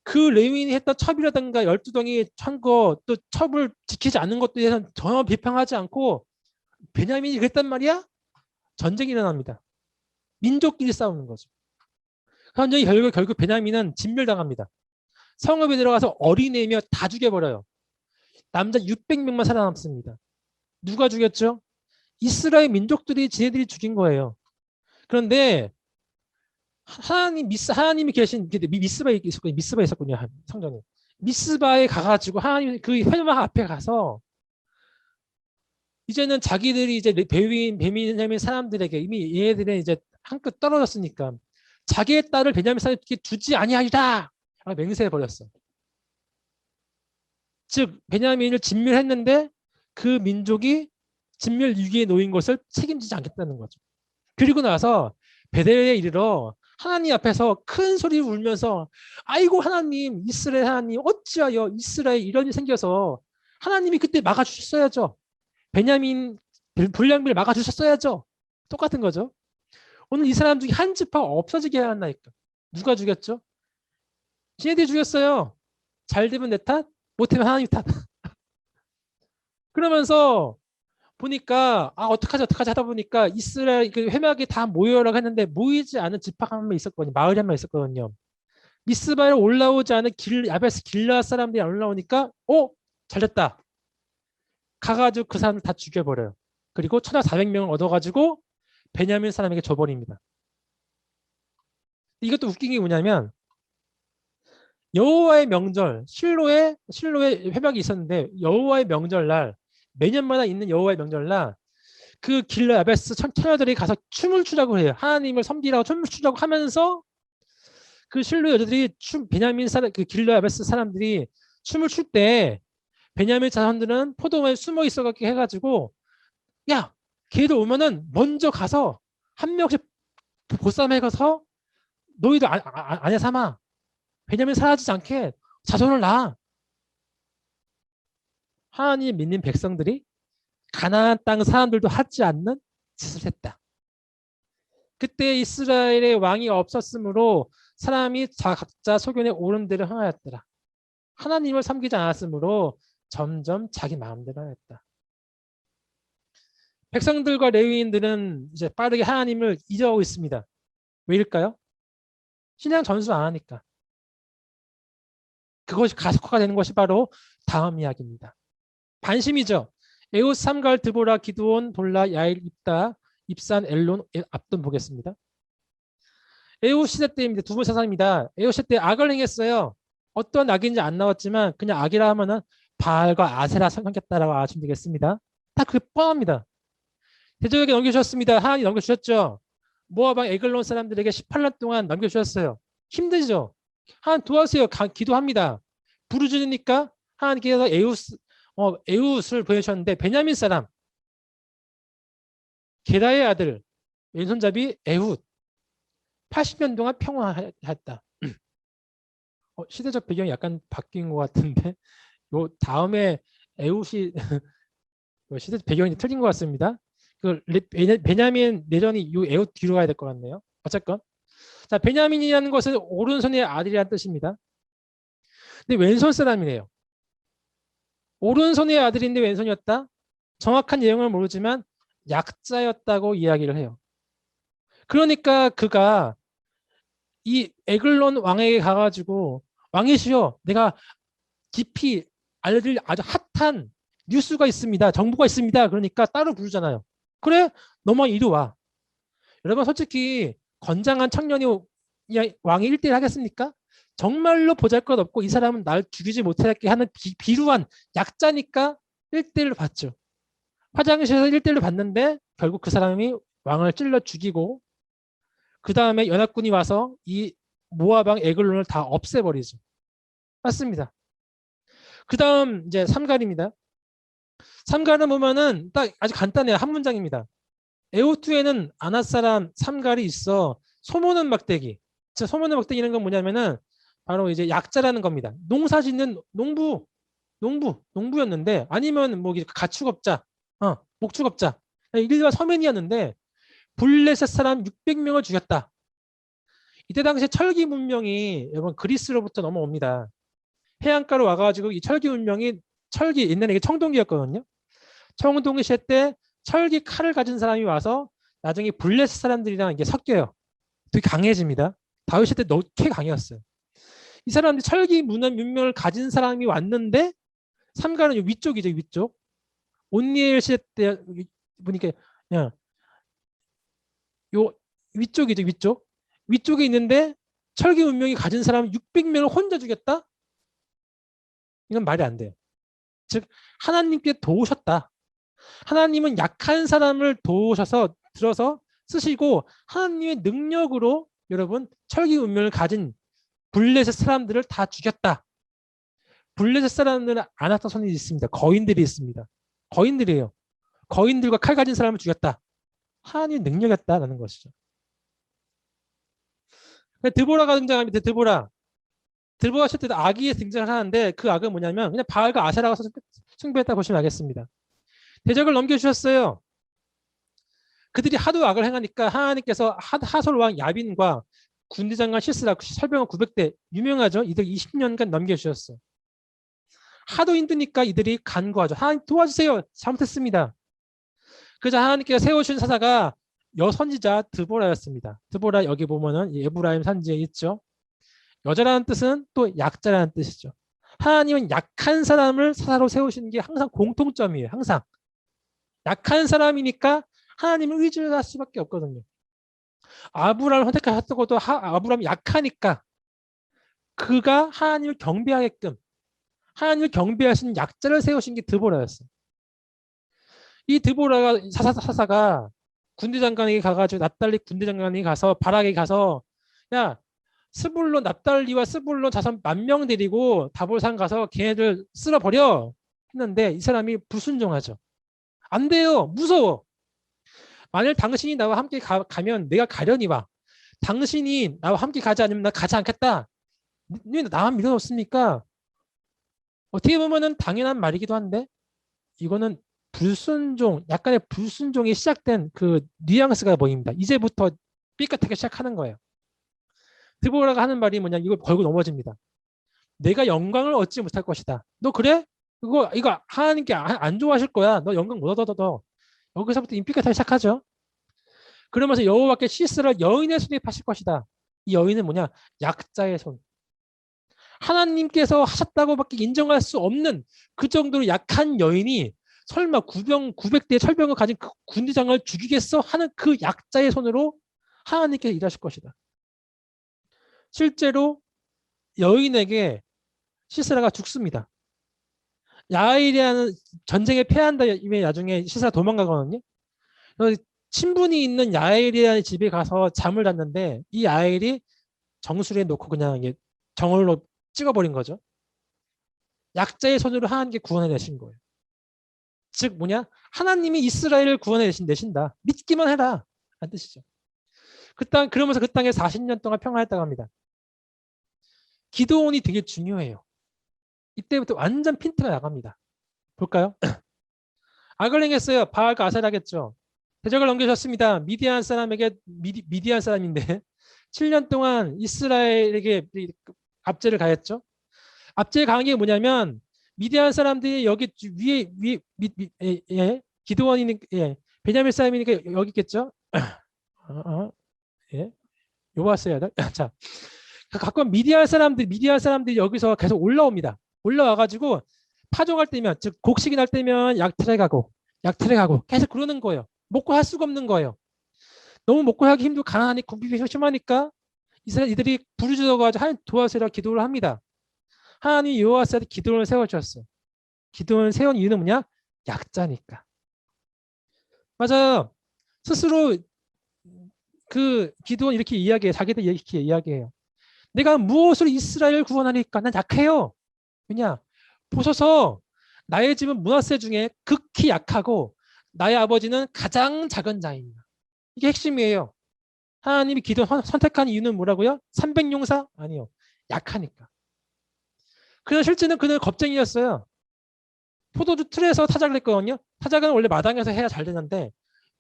그 레위인이 했던 첩이라든가 12덩이 찬 또 첩을 지키지 않는 것에 대해서는 전혀 비판하지 않고 베냐민이 그랬단 말이야? 전쟁이 일어납니다. 민족끼리 싸우는 거죠. 현장이 결국 베냐민은 진멸당합니다. 성읍에 들어가서 어린애며 다 죽여버려요. 남자 600명만 살아남습니다. 누가 죽였죠? 이스라엘 민족들이 지네들이 죽인 거예요. 그런데 하나님이 계신 미스바에 있었군요. 성전에. 미스바에 가가지고 하나님 그 회막 앞에 가서 이제는 자기들이 이제 베냐민 사람들에게 이미 얘네들은 이제 한껏 떨어졌으니까 자기의 딸을 베냐민 사람에게 주지 아니하리라 맹세해 버렸어. 즉 베냐민을 진멸했는데 그 민족이 진멸 위기에 놓인 것을 책임지지 않겠다는 거죠. 그리고 나서 베델에 이르러 하나님 앞에서 큰 소리를 울면서 아이고 하나님 이스라엘 하나님 어찌하여 이스라엘 이런 일이 생겨서 하나님이 그때 막아주셨어야죠. 베냐민 불량비를 막아주셨어야죠. 똑같은 거죠. 오늘 이 사람 중에 한 지파가 없어지게 해야 한다니까. 누가 죽였죠? 지네들이 죽였어요. 잘 되면 내 탓, 못하면 하나님 탓. 그러면서 보니까 어떡하지 하다 보니까 이스라엘 그 회막이 다 모여라고 했는데 모이지 않은 지파가 한 명 있었거든요. 마을이 한 명 있었거든요. 미스바에 올라오지 않은 야베스 길라 사람들이 안 올라오니까 잘됐다. 가가지고 그 사람을 다 죽여버려요. 그리고 1,400명을 얻어가지고 베냐민 사람에게 줘버립니다. 이것도 웃긴 게 뭐냐면 여호와의 명절 실로에 회막이 있었는데 여호와의 명절날 매년마다 있는 여호와의 명절날 그 길라 야베스 처녀들이 가서 춤을 추자고 해요. 하나님을 섬기라고 춤을 추자고 하면서 그 실로 여자들이 베냐민 사람 그 길라 야베스 사람들이 춤을 출 때 베냐민 자손들은 포도원에 숨어 있어갖고 해가지고 야 걔들 오면은 먼저 가서 한 명씩 보쌈해 가서 너희도 아내 삼아 베냐민 사라지지 않게 자손을 낳아. 하나님 믿는 백성들이 가나안 땅 사람들도 하지 않는 짓을 했다. 그때 이스라엘의 왕이 없었으므로 사람이 각자 소견에 옳은 대로 행하였더라. 하나님을 섬기지 않았으므로 점점 자기 마음대로 했다. 백성들과 레위인들은 이제 빠르게 하나님을 잊어가고 있습니다. 왜일까요? 신앙 전수 안 하니까. 그것이 가속화가 되는 것이 바로 다음 이야기입니다. 반심이죠. 에웃, 삼갈, 드보라, 기드온, 돌라, 야일, 입다, 입산, 엘론, 압돈 보겠습니다. 에웃 시대 때입니다. 두 번째 사람입니다. 에웃 시대 때 악을 행했어요. 어떤 악인지 안 나왔지만 그냥 악이라 하면은 바알과 아세라 섬겼다라고 아시면 되겠습니다. 다 그게 뻔합니다. 대적에게 넘겨주셨습니다. 하나님 넘겨주셨죠. 모압 에글론 사람들에게 18년 동안 넘겨주셨어요. 힘들죠. 하나님 도와주세요. 기도합니다. 부르짖으니까 하나님께서 에웃을 보내주셨는데 베냐민 사람 게라의 아들 왼손잡이 에훗 80년 동안 평화했다. 시대적 배경이 약간 바뀐 것 같은데 요 다음에 에훗이 시대 배경이 틀린 것 같습니다. 베냐민 내전이 요 에훗 뒤로 가야 될 것 같네요. 어쨌건 자 베냐민이라는 것은 오른손의 아들이라는 뜻입니다. 근데 왼손 사람이래요. 오른손의 아들인데 왼손이었다. 정확한 내용을 모르지만 약자였다고 이야기를 해요. 그러니까 그가 이 에글론 왕에게 가가지고 왕이시여 내가 깊이 알려드릴 아주 핫한 뉴스가 있습니다. 정보가 있습니다. 그러니까 따로 부르잖아요. 그래? 너만 이리 와. 여러분 솔직히 건장한 청년이 왕이 1대1 하겠습니까? 정말로 보잘것없고 이 사람은 날 죽이지 못하게 하는 비루한 약자니까 1대1로 봤죠. 화장실에서 1대1로 봤는데 결국 그 사람이 왕을 찔러 죽이고 그 다음에 연합군이 와서 이 모아방 에글론을 다 없애버리죠. 맞습니다. 그 다음 이제 삼갈입니다. 삼갈은 보면은 딱 아주 간단해요. 한 문장입니다. 에오투에는 아낫사람 삼갈이 있어 소모는 막대기. 소모는 막대기는 건 뭐냐면은 바로 이제 약자라는 겁니다. 농사짓는 농부였는데 아니면 뭐 가축업자, 목축업자, 일반 서민이었는데 블레셋 사람 600명을 죽였다. 이때 당시에 철기 문명이 여러분 그리스로부터 넘어옵니다. 해안가로 와가지고 이 철기 문명이 옛날에 이게 청동기였거든요. 청동기 시대 때 철기 칼을 가진 사람이 와서 나중에 블레셋 사람들이랑 이게 섞여요. 되게 강해집니다. 다윗 시대 때 너무 강했어요. 이 사람들이 철기 문명을 가진 사람이 왔는데 삼가는 위쪽이죠, 위쪽. 온니엘 시대 때 보니까 그냥 요 위쪽이죠, 위쪽. 위쪽에 있는데 철기 문명이 가진 사람 600명을 혼자 죽였다? 이건 말이 안 돼요. 즉 하나님께 도우셨다. 하나님은 약한 사람을 도우셔서 들어서 쓰시고 하나님의 능력으로 여러분 철기 문명을 가진 블레셋 사람들을 다 죽였다. 블레셋 사람들은 아나토손이 있습니다. 거인들이 있습니다. 거인들이에요. 거인들과 칼 가진 사람을 죽였다. 하나님의 능력이었다라는 것이죠. 드보라가 등장합니다. 드보라 시대 때 악이 등장을 하는데 그 악은 뭐냐면 그냥 바알과 아세라가 숭배했다 보시면 알겠습니다. 대적을 넘겨주셨어요. 그들이 하도 악을 행하니까 하나님께서 하솔 왕 야빈과 군대장관 시스라 설병원 900대 유명하죠. 이들 20년간 넘겨주셨어요. 하도 힘드니까 이들이 간구하죠. 하나님 도와주세요. 잘못했습니다. 그래서 하나님께서 세우신 사사가 여선지자 드보라였습니다. 드보라 여기 보면은 에브라임 산지에 있죠. 여자라는 뜻은 또 약자라는 뜻이죠. 하나님은 약한 사람을 사사로 세우시는 게 항상 공통점이에요. 항상. 약한 사람이니까 하나님을 의지할 수밖에 없거든요. 아브라함을 선택하셨다고도 아브라함이 약하니까 그가 하나님을 경배하게끔 하나님을 경배하시는 약자를 세우신 게 드보라였어요. 이 드보라가 사사가 군대장관에게 가가지고 납달리 군대장관이 가서 바락에 가서 야 스불론 납달리와 스불론 자손 10,000명 데리고 다볼산 가서 걔네들 쓸어버려 했는데 이 사람이 불순종하죠. 안 돼요. 무서워. 만일 당신이 나와 함께 가면 내가 가려니 와. 당신이 나와 함께 가지 않으면 나 가지 않겠다. 왜 나만 밀어놓습니까? 어떻게 보면은 당연한 말이기도 한데 이거는 불순종, 약간의 불순종이 시작된 그 뉘앙스가 보입니다. 이제부터 삐끗하게 시작하는 거예요. 드보라가 하는 말이 뭐냐? 이거 걸고 넘어집니다. 내가 영광을 얻지 못할 것이다. 너 그래? 이거 하나님께 안 좋아하실 거야. 너 영광 못 얻어. 여기서부터 삐끗하게 시작하죠. 그러면서 여호와께 시스를 여인의 손에 파실 것이다. 이 여인은 뭐냐? 약자의 손. 하나님께서 하셨다고밖에 인정할 수 없는 그 정도로 약한 여인이 설마 900대의 철병을 가진 그 군대장을 죽이겠어? 하는 그 약자의 손으로 하나님께서 일하실 것이다. 실제로 여인에게 시스라가 죽습니다. 야일이라는 전쟁에 패한다 이면 나중에 시스라 도망가거든요. 친분이 있는 야일이라는 집에 가서 잠을 잤는데 이 야일이 정수리에 놓고 그냥 이게 정월로 찍어버린 거죠. 약자의 손으로 하나님께 구원해내신 거예요. 즉 뭐냐? 하나님이 이스라엘을 구원해 내신다. 믿기만 해라. 라는 뜻이죠. 그러면서 그 땅에 40년 동안 평안했다고 합니다. 기도원이 되게 중요해요. 이때부터 완전 핀트가 나갑니다. 볼까요? 악을 행했어요. 바알과 아세라겠죠. 대적을 넘겨줬습니다. 미디안 사람에게 미디안 사람인데 7년 동안 이스라엘에게 압제를 가했죠. 압제를 가한 게 뭐냐면 미디안 사람들이 여기 위에 기드원이 베냐민 사람이니까 여기 있겠죠. 예, 요거 써야 돼. 자, 가끔 미디안 사람들이 여기서 계속 올라옵니다. 올라와가지고 파종할 때면, 즉 곡식이 날 때면 약틀에 가고 계속 그러는 거예요. 먹고 할 수가 없는 거예요. 너무 먹고 하기 힘들고 가난하니 굶기기 심하니까 이들이 부르짖어가지고 하나님 도와주라 기도를 합니다. 하나님이 여호와한테 기도를 세워주셨어요. 기도를 세운 이유는 뭐냐? 약자니까. 맞아요. 스스로 그 기도는 이렇게 이야기해요. 자기들 이렇게 이야기해요. 내가 무엇으로 이스라엘을 구원하니까 난 약해요. 왜냐? 보셔서 나의 집은 므낫세 중에 극히 약하고 나의 아버지는 가장 작은 자입니다. 이게 핵심이에요. 하나님이 기도 선택한 이유는 뭐라고요? 300용사? 아니요. 약하니까. 그래서 실제는 그는 겁쟁이였어요. 포도주 틀에서 타작을 했거든요. 타작은 원래 마당에서 해야 잘 되는데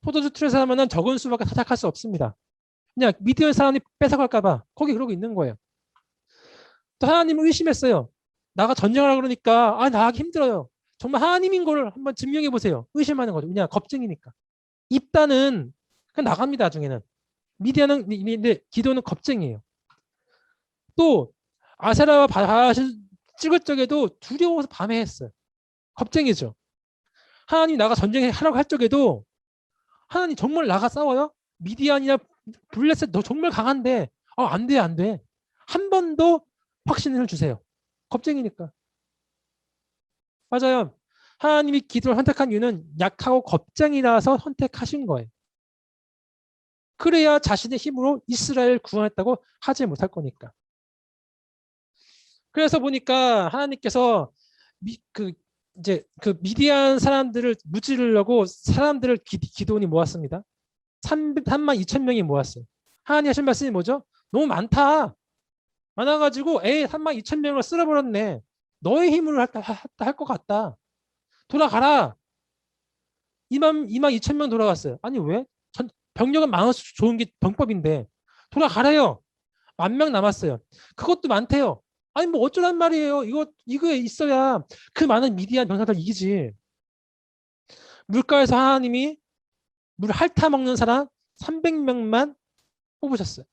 포도주 틀에서 하면은 적은 수밖에 타작할 수 없습니다. 그냥 미디안 사람이 뺏어갈까봐 거기 그러고 있는 거예요. 또 하나님을 의심했어요. 나가 전쟁하라 그러니까 나가기 힘들어요. 정말 하나님인 걸 한번 증명해 보세요. 의심하는 거죠. 왜냐 겁쟁이니까. 입단은 그냥 나갑니다. 나중에는. 미디안은 기도는 겁쟁이에요. 또 아세라와 바알 찍을 적에도 두려워서 밤에 했어요. 겁쟁이죠. 하나님 나가 전쟁하라고 할 적에도 하나님 정말 나가 싸워요? 미디안이나 블레셋 너 정말 강한데 안 돼, 안 돼. 한 번 더 확신을 주세요. 겁쟁이니까. 맞아요. 하나님이 기도를 선택한 이유는 약하고 겁쟁이라서 선택하신 거예요. 그래야 자신의 힘으로 이스라엘 구원했다고 하지 못할 거니까. 그래서 보니까 하나님께서 그 미디안 사람들을 무찌르려고 사람들을 기도원이 모았습니다. 3만 2천 명이 모았어요. 하나님 하신 말씀이 뭐죠? 너무 많아가지고 3만 2천 명을 쓸어버렸네. 너의 힘으로 할 것 같다. 돌아가라. 2만 2천 명 돌아갔어요. 아니 왜? 병력은 많아서 좋은 게 병법인데 돌아가래요. 10,000명 남았어요. 그것도 많대요. 아니 뭐 어쩌란 말이에요. 이거에 있어야 그 많은 미디안 병사들 이기지. 물가에서 하나님이 물 핥아 먹는 사람 300명만 뽑으셨어요.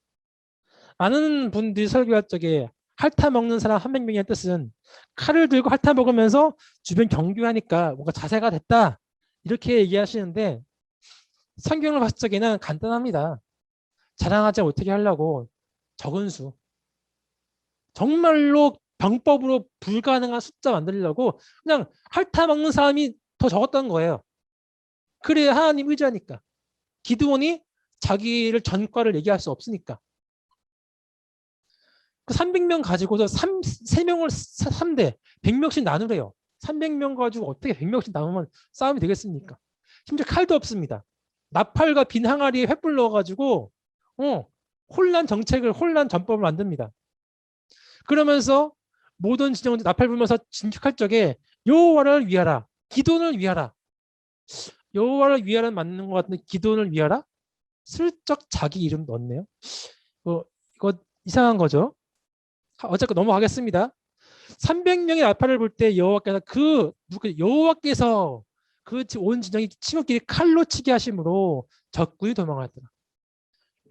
많은 분들이 설교할 적에 핥아 먹는 사람 300명이라는 뜻은 칼을 들고 핥아 먹으면서 주변 경계하니까 뭔가 자세가 됐다. 이렇게 얘기하시는데 성경을 봤을 적에는 간단합니다. 자랑하지 못하게 하려고 적은 수. 정말로 병법으로 불가능한 숫자 만들려고 그냥 핥아 먹는 사람이 더 적었던 거예요. 그래야 하나님 의지하니까. 기드온이 자기를 전과를 얘기할 수 없으니까. 그 300명 가지고서 3명을 3대 100명씩 나누래요. 300명 가지고 어떻게 100명씩 나누면 싸움이 되겠습니까? 심지어 칼도 없습니다. 나팔과 빈 항아리에 횃불 넣어가지고 혼란 전법을 만듭니다. 그러면서 모든 진영들 나팔 불면서 진격할 적에 여호와를 위하라. 기도를 위하라. 여호와를 위하라는 맞는 것 같은데 기도를 위하라? 슬쩍 자기 이름 넣었네요. 이거 이상한 거죠. 어쨌건 넘어가겠습니다. 300명의 나팔을 불 때 여호와께서 그 온 진영이 침묵끼리 칼로 치게 하심으로 적군이 도망하더라.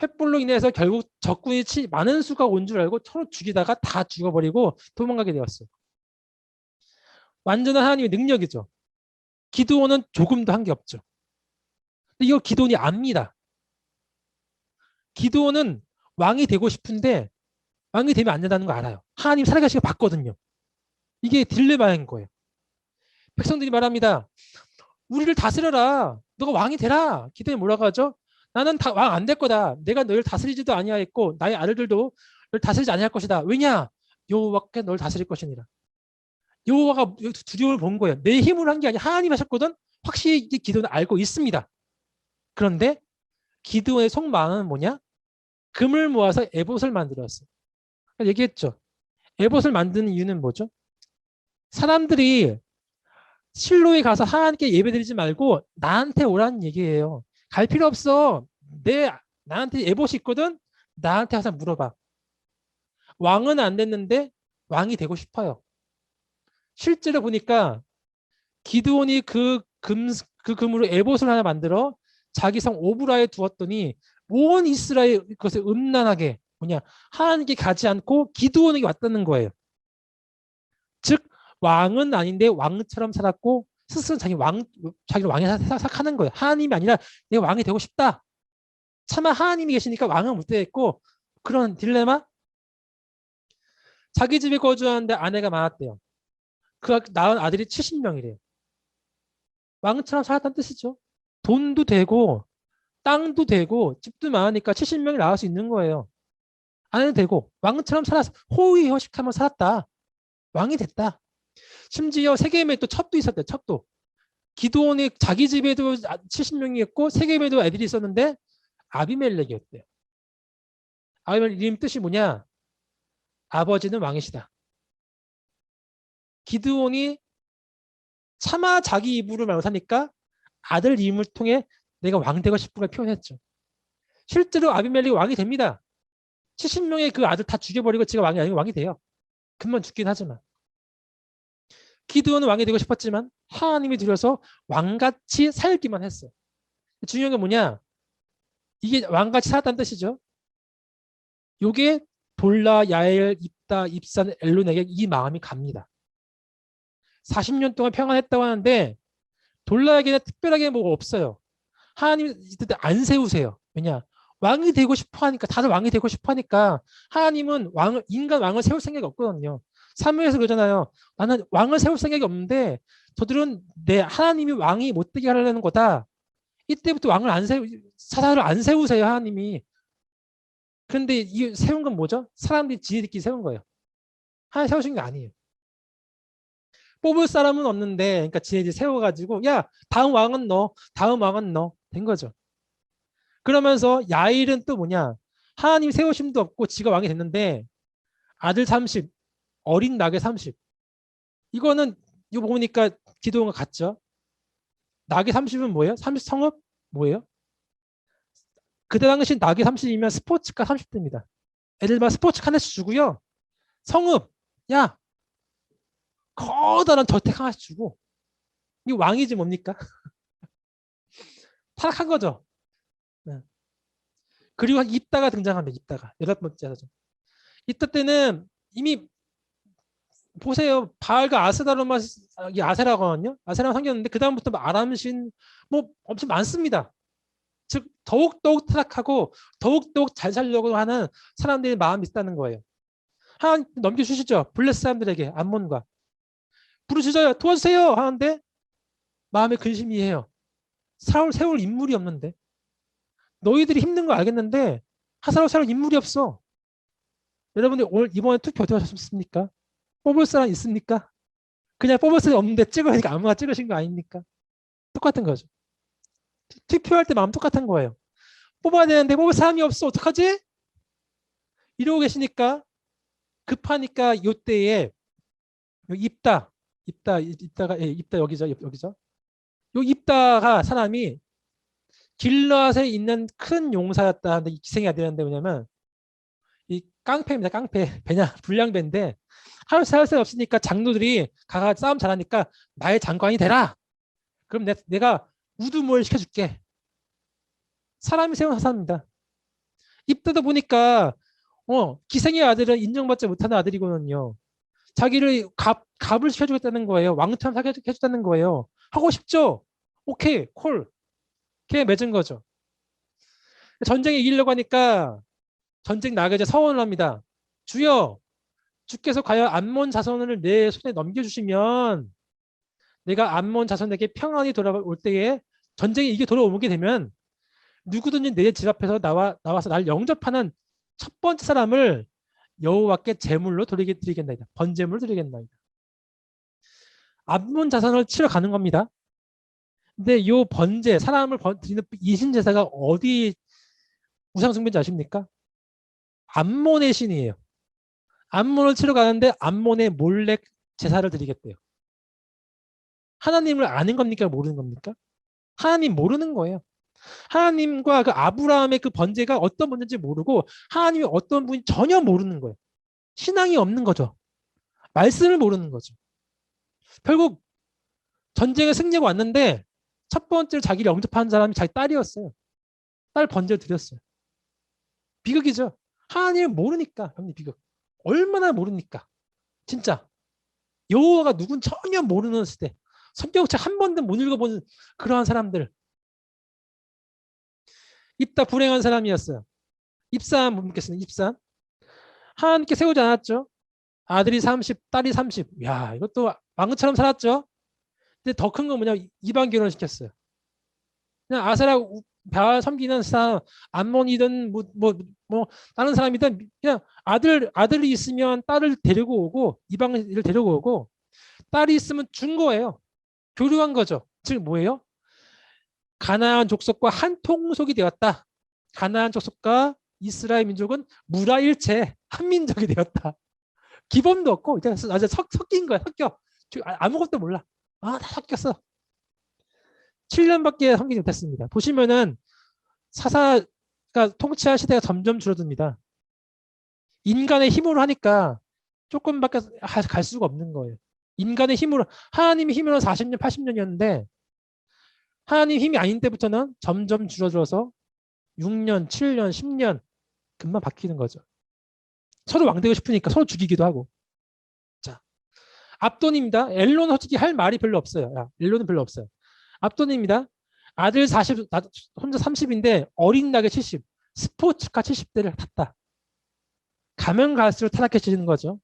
횃불로 인해서 결국 적군이 많은 수가 온 줄 알고 서로 죽이다가 다 죽어버리고 도망가게 되었어요. 완전한 하나님의 능력이죠. 기드온은 조금도 한 게 없죠. 이거 기드온이 압니다. 기드온은 왕이 되고 싶은데 왕이 되면 안 된다는 거 알아요. 하나님 살아가시고 봤거든요. 이게 딜레마인 거예요. 백성들이 말합니다. 우리를 다스려라. 너가 왕이 되라. 기드온이 뭐라고 하죠? 나는 왕 안 될 거다. 내가 너를 다스리지도 아니하였고 나의 아들들도 너를 다스리지 아니할 것이다. 왜냐? 여호와께 너를 다스릴 것이니라. 여호와가 두려움을 본 거예요. 내 힘으로 한 게 아니라 하나님 하셨거든. 확실히 기드온은 알고 있습니다. 그런데 기드온의 속마음은 뭐냐? 금을 모아서 에봇을 만들었어요. 얘기했죠. 에봇을 만드는 이유는 뭐죠? 사람들이 실로에 가서 하나님께 예배드리지 말고 나한테 오라는 얘기예요. 갈 필요 없어. 나한테 에봇이 있거든. 나한테 항상 물어봐. 왕은 안 됐는데 왕이 되고 싶어요. 실제로 보니까 기드온이 그 금으로 에봇을 하나 만들어 자기 성 오브라에 두었더니 온 이스라엘 그것을 음란하게 하나님께 가지 않고 기드온에게 왔다는 거예요. 즉 왕은 아닌데 왕처럼 살았고 스스로 자기를 왕이 생각하는 거예요. 하나님이 아니라 내 왕이 되고 싶다. 차마 하나님이 계시니까 왕은 못 되겠고 그런 딜레마. 자기 집에 거주하는데 아내가 많았대요. 그 낳은 아들이 70명이래요. 왕처럼 살았다는 뜻이죠. 돈도 되고 땅도 되고 집도 많으니까 70명이 나올 수 있는 거예요. 아내는 되고 왕처럼 살아서 호의호식하며 살았다. 왕이 됐다. 심지어 세겜에 또 첩도 있었대요. 첩도. 기드온이 자기 집에도 70명이 있고 세겜에도 애들이 있었는데 아비멜렉이었대요. 아비멜렉 이름 뜻이 뭐냐? 아버지는 왕이시다. 기드온이 차마 자기 입으로 말고 사니까 아들 이름을 통해 내가 왕 되고 싶은 걸 표현했죠. 실제로 아비멜렉이 왕이 됩니다. 70명의 그 아들 다 죽여버리고 지가 왕이 아니고 왕이 돼요. 금방 죽긴 하지만. 기드온은 왕이 되고 싶었지만 하나님이 들여서 왕같이 살기만 했어요. 중요한 게 뭐냐? 이게 왕같이 살았다는 뜻이죠. 이게 돌라, 야엘, 입다, 입산, 엘론에게 이 마음이 갑니다. 40년 동안 평안했다고 하는데 돌라에게는 특별하게 뭐가 없어요. 하나님 안 세우세요. 왜냐? 왕이 되고 싶어 하니까 다들 왕이 되고 싶어 하니까 하나님은 인간 왕을 세울 생각이 없거든요. 사무엘에서 그러잖아요. 나는 왕을 세울 생각이 없는데 저들은 내 하나님이 왕이 못되게 하려는 거다. 이때부터 사사를 안 세우세요. 하나님이. 그런데 이 세운 건 뭐죠? 사람들이 지네들끼리 세운 거예요. 하나님 세우신 게 아니에요. 뽑을 사람은 없는데 그러니까 지네들이 세워가지고 야 다음 왕은 너 된 거죠. 그러면서 야일은 또 뭐냐? 하나님 세우심도 없고 지가 왕이 됐는데 아들 30, 어린 낙에 30. 이거 보니까 기도가 같죠? 낙이 30은 뭐예요? 30 성읍 뭐예요? 그때 당시 낙이 30이면 스포츠카 30대입니다. 애들만 스포츠카 하나씩 주고요. 성읍, 야, 커다란 저택 하나씩 주고. 이 왕이지 뭡니까? 타락한 거죠. 네. 그리고 입다가 등장합니다. 입다가. 8번째죠. 이때 때는 이미 보세요. 바알과 아세라로만 아세라거든요. 아세라가 생겼는데 그 다음부터 아람신 뭐 엄청 많습니다. 즉 더욱더욱 타락하고 더욱더욱 잘 살려고 하는 사람들의 마음이 있다는 거예요. 하나님 넘겨주시죠. 블레 사람들에게 암몬과 부르시죠. 도와주세요 하는데 마음에 근심이 해요. 세울 인물이 없는데 너희들이 힘든 거 알겠는데 하사로 세울 인물이 없어. 여러분들 오늘 이번에 투표 어떻게 하셨습니까? 뽑을 사람 있습니까? 그냥 뽑을 사람이 없는데 찍으니까 아무나 찍으신 거 아닙니까? 똑같은 거죠. 투표할 때 마음 똑같은 거예요. 뽑아야 되는데 뽑을 사람이 없어. 어떡하지? 이러고 계시니까 급하니까 이때에 입다가 여기죠. 요 입다가 사람이 길앗에 있는 큰 용사였다 하는데 기생해야 되는데 왜냐면 이 깡패입니다. 깡패. 배냐 불량배인데 할 새 없으니까 장로들이 가가 싸움 잘하니까 나의 장관이 되라. 그럼 내가 우두모를 시켜줄게. 사람이 세운 사사입니다. 입다다 보니까 기생의 아들은 인정받지 못하는 아들이거든요. 자기를 갑을 시켜주겠다는 거예요. 왕처럼 해주겠다는 거예요. 하고 싶죠? 오케이, 콜. 걔 맺은 거죠. 전쟁에 이기려고 하니까 전쟁 나가게 이제 서원을 합니다. 주여, 주께서 과연 암몬 자손을 내 손에 넘겨주시면 내가 암몬 자손에게 평안히 돌아올 때에 전쟁에 이게 돌아오게 되면 누구든지 내 집 앞에서 나와서 날 영접하는 첫 번째 사람을 여호와께 제물로 드리겠나이다. 번제물을 드리겠나이다. 암몬 자손을 치러 가는 겁니다. 근데 요 번제, 사람을 드리는 이신제사가 어디 우상숭배인지 아십니까? 암몬의 신이에요. 암몬을 치러 가는데 암몬의 몰래 제사를 드리겠대요. 하나님을 아는 겁니까? 모르는 겁니까? 하나님 모르는 거예요. 하나님과 그 아브라함의 그 번제가 어떤 번제인지 모르고 하나님이 어떤 분이 전혀 모르는 거예요. 신앙이 없는 거죠. 말씀을 모르는 거죠. 결국 전쟁에 승리하고 왔는데 첫 번째로 자기를 영접한 사람이 자기 딸이었어요. 딸 번제를 드렸어요. 비극이죠. 하나님을 모르니까. 형님 비극. 얼마나 모르니까. 진짜. 여호와가 누군 전혀 모르는 시대. 성경책 한 번도 못 읽어본 그러한 사람들. 입다 불행한 사람이었어요. 입사한 못 믿겠습니다. 입사. 하나님께 세우지 않았죠. 아들이 30, 딸이 30. 야, 이것도 왕처럼 살았죠. 근데 더 큰 건 뭐냐? 이방 결혼을 시켰어요. 그냥 아세라 바알 섬기는 사람, 암몬이든 뭐 다른 사람이든 그냥 아들이 있으면 딸을 데리고 오고 이방을 데리고 오고 딸이 있으면 준 거예요. 교류한 거죠. 즉 뭐예요? 가나안 족속과 한 통속이 되었다. 가나안 족속과 이스라엘 민족은 무라일체 한 민족이 되었다. 기본도 없고 이제 아주 섞인 거야. 섞여. 아무것도 몰라. 다 섞였어. 7년밖에 섬기지 못했습니다. 보시면은 사사가 통치할 시대가 점점 줄어듭니다. 인간의 힘으로 하니까 조금밖에 갈 수가 없는 거예요. 인간의 힘으로 하나님의 힘으로 40년, 80년이었는데 하나님 힘이 아닌 때부터는 점점 줄어들어서 6년, 7년, 10년 금방 바뀌는 거죠. 서로 왕되고 싶으니까 서로 죽이기도 하고. 자, 압돈입니다. 엘론은 솔직히 할 말이 별로 없어요. 엘론은 별로 없어요. 압돈입니다. 아들 40, 혼자 30인데 어린 낙에 70, 스포츠카 70대를 탔다. 가면 갈수록 타락해지는 거죠.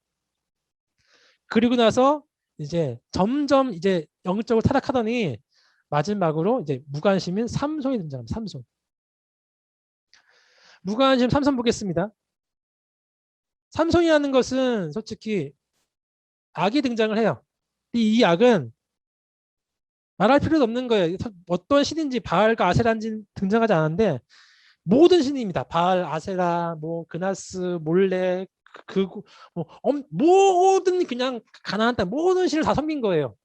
그리고 나서 이제 점점 이제 영적으로 타락하더니 마지막으로 이제 무관심인 삼손이 등장합니다. 삼손. 무관심 삼손 보겠습니다. 삼손이라는 것은 솔직히 악이 등장을 해요. 이 악은 말할 필요도 없는 거예요. 어떤 신인지 바알과 아세라인지 등장하지 않았는데 모든 신입니다. 바알, 아세라, 뭐 그나스, 몰렉, 뭐 모든 그냥 가나안 땅 모든 신을 다 섬긴 거예요.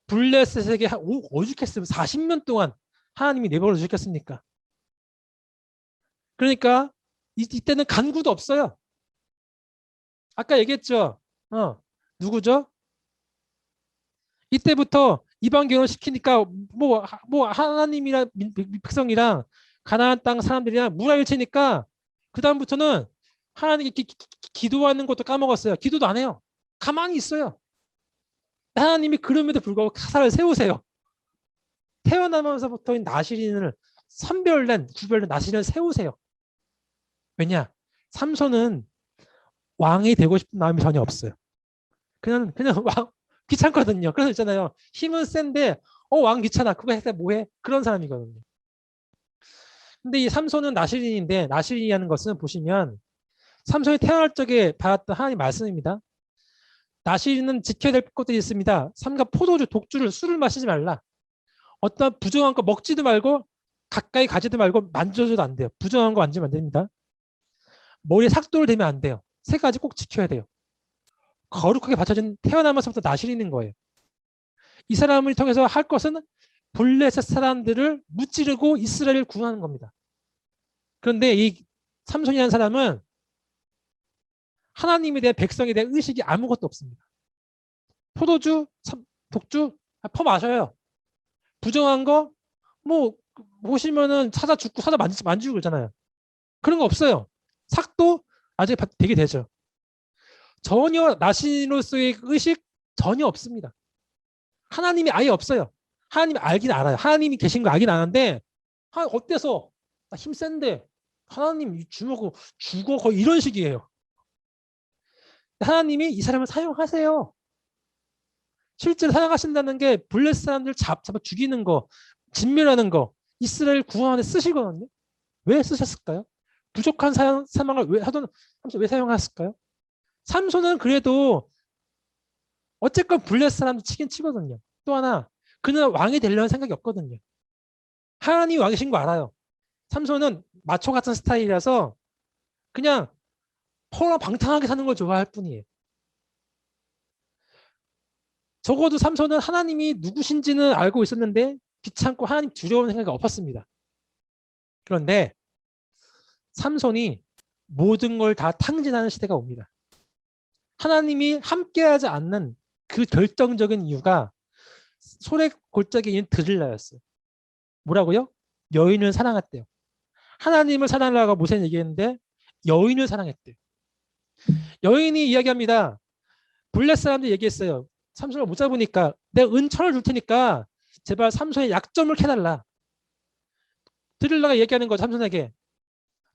블레셋에게 오죽했으면 40년 동안 하나님이 내버려 주셨겠습니까? 그러니까 이때는 간구도 없어요. 아까 얘기했죠. 누구죠? 이때부터 이방 결혼 시키니까 뭐 하나님이랑 백성이랑 가나안 땅 사람들이랑 무라일체니까 그 다음부터는 하나님께 기도하는 것도 까먹었어요. 기도도 안 해요. 가만히 있어요. 하나님이 그럼에도 불구하고 가사를 세우세요. 태어나면서부터 나시린을 구별된 나시린을 세우세요. 왜냐? 삼손은 왕이 되고 싶은 마음이 전혀 없어요. 그냥 왕 귀찮거든요. 그래서 있잖아요. 힘은 센데 왕 귀찮아. 그거 해서 뭐해? 그런 사람이거든요. 근데 이 삼손은 나시린인데 나시린이라는 것은 보시면 삼손이 태어날 적에 받았던 하나님 말씀입니다. 나시린은 지켜야 될 것들이 있습니다. 삼가 포도주, 독주를, 술을 마시지 말라. 어떤 부정한 거 먹지도 말고 가까이 가지도 말고 만져줘도 안 돼요. 부정한 거 만지면 안 됩니다. 머리에 삭도를 대면 안 돼요. 세 가지 꼭 지켜야 돼요. 거룩하게 바쳐진 태어나면서부터 나시린인 거예요. 이 사람을 통해서 할 것은 블레셋 사람들을 무찌르고 이스라엘을 구원하는 겁니다. 그런데 이 삼손이라는 사람은 하나님에 대한 백성에 대한 의식이 아무것도 없습니다. 포도주, 독주 퍼마셔요. 부정한 거 뭐 보시면은 사다 죽고 사다 만지고 그러잖아요. 그런 거 없어요. 삭도 아직 되게 되죠. 전혀 나신으로서의 의식 전혀 없습니다. 하나님이 아예 없어요. 하나님이 알긴 알아요. 하나님이 계신 거 알긴 아는데 어때서 나 힘 센데 하나님 죽어 거의 이런 식이에요. 하나님이 이 사람을 사용하세요. 실제로 사용하신다는 게 블레셋 사람들 잡아 죽이는 거, 진멸하는 거, 이스라엘 구원에 쓰시거든요. 왜 쓰셨을까요? 부족한 사망을 왜 사용했을까요? 삼손은 그래도 어쨌건 블레셋 사람들 치긴 치거든요. 또 하나 그는 왕이 되려는 생각이 없거든요. 하나님이 왕이신 거 알아요. 삼손은 마초 같은 스타일이라서 그냥 허랑방탕하게 사는 걸 좋아할 뿐이에요. 적어도 삼손은 하나님이 누구신지는 알고 있었는데 귀찮고 하나님 두려운 생각이 없었습니다. 그런데 삼손이 모든 걸 다 탕진하는 시대가 옵니다. 하나님이 함께하지 않는 그 결정적인 이유가 소래 골짜기에 있는 드릴라였어요. 뭐라고요? 여인을 사랑했대요. 하나님을 사랑하라고 모세는 얘기했는데 여인을 사랑했대요. 여인이 이야기합니다. 블레 사람들이 얘기했어요. 삼손을 못 잡으니까 내가 은천을 줄 테니까 제발 삼손의 약점을 캐달라. 드릴라가 얘기하는 거죠. 삼손에게.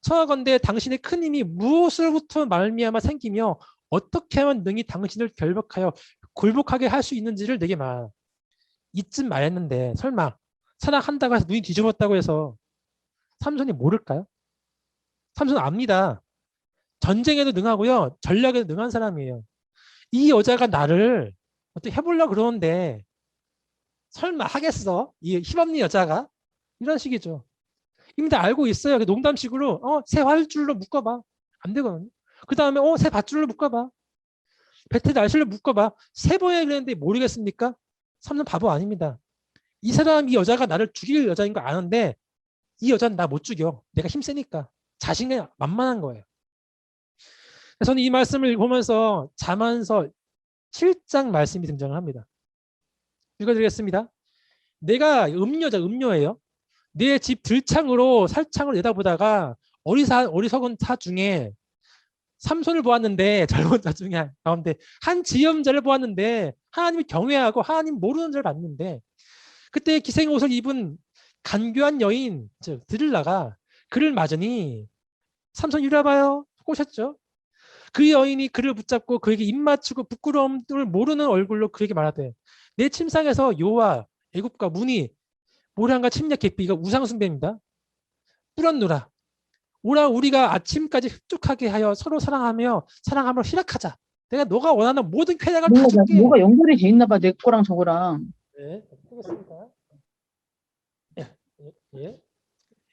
청하건대 당신의 큰 힘이 무엇으로부터 말미암아 생기며 어떻게 하면 능히 당신을 결박하여 굴복하게 할 수 있는지를 내게 말. 이쯤 말했는데 설마 사랑한다고 해서 눈이 뒤집었다고 해서 삼손이 모를까요? 삼손 압니다. 전쟁에도 능하고요. 전략에도 능한 사람이에요. 이 여자가 나를 어떻게 해보려고 그러는데 설마 하겠어? 이 힘없는 여자가? 이런 식이죠. 이미 다 알고 있어요. 농담식으로 새 활줄로 묶어봐. 안 되거든요. 그 다음에 새 밧줄로 묶어봐. 배트 날실로 묶어봐. 세 번에 그랬는데 모르겠습니까? 삼손 바보 아닙니다. 이 사람, 이 여자가 나를 죽일 여자인 거 아는데 이 여자는 나 못 죽여. 내가 힘세니까. 자신감이 만만한 거예요. 그래서 저는 이 말씀을 보면서 잠언서 7장 말씀이 등장을 합니다. 읽어드리겠습니다. 내가 음녀예요. 내 집 들창으로 살창을 내다보다가 어리석은 자 중에 삼손을 보았는데 젊은 자 중에 가운데 한 지엄자를 보았는데 하나님을 경외하고 하나님 모르는 자를 봤는데 그때 기생 옷을 입은 간교한 여인 즉 드릴라가 그를 맞으니 삼손 이리 와봐요. 꼬셨죠. 그 여인이 그를 붙잡고 그에게 입 맞추고 부끄러움을 모르는 얼굴로 그에게 말하되 내 침상에서 여호와 애굽과 문이 모량과 침략 계피 이거 우상 숭배입니다. 뿌렸노라. 오라 우리가 아침까지 흡족하게 하여 서로 사랑하며 희락하자. 내가 너가 원하는 모든 쾌락을 다 줄게. 뭐가 연결이 돼 있나 봐. 내 거랑 저거랑. 네, 하겠습니다. 예,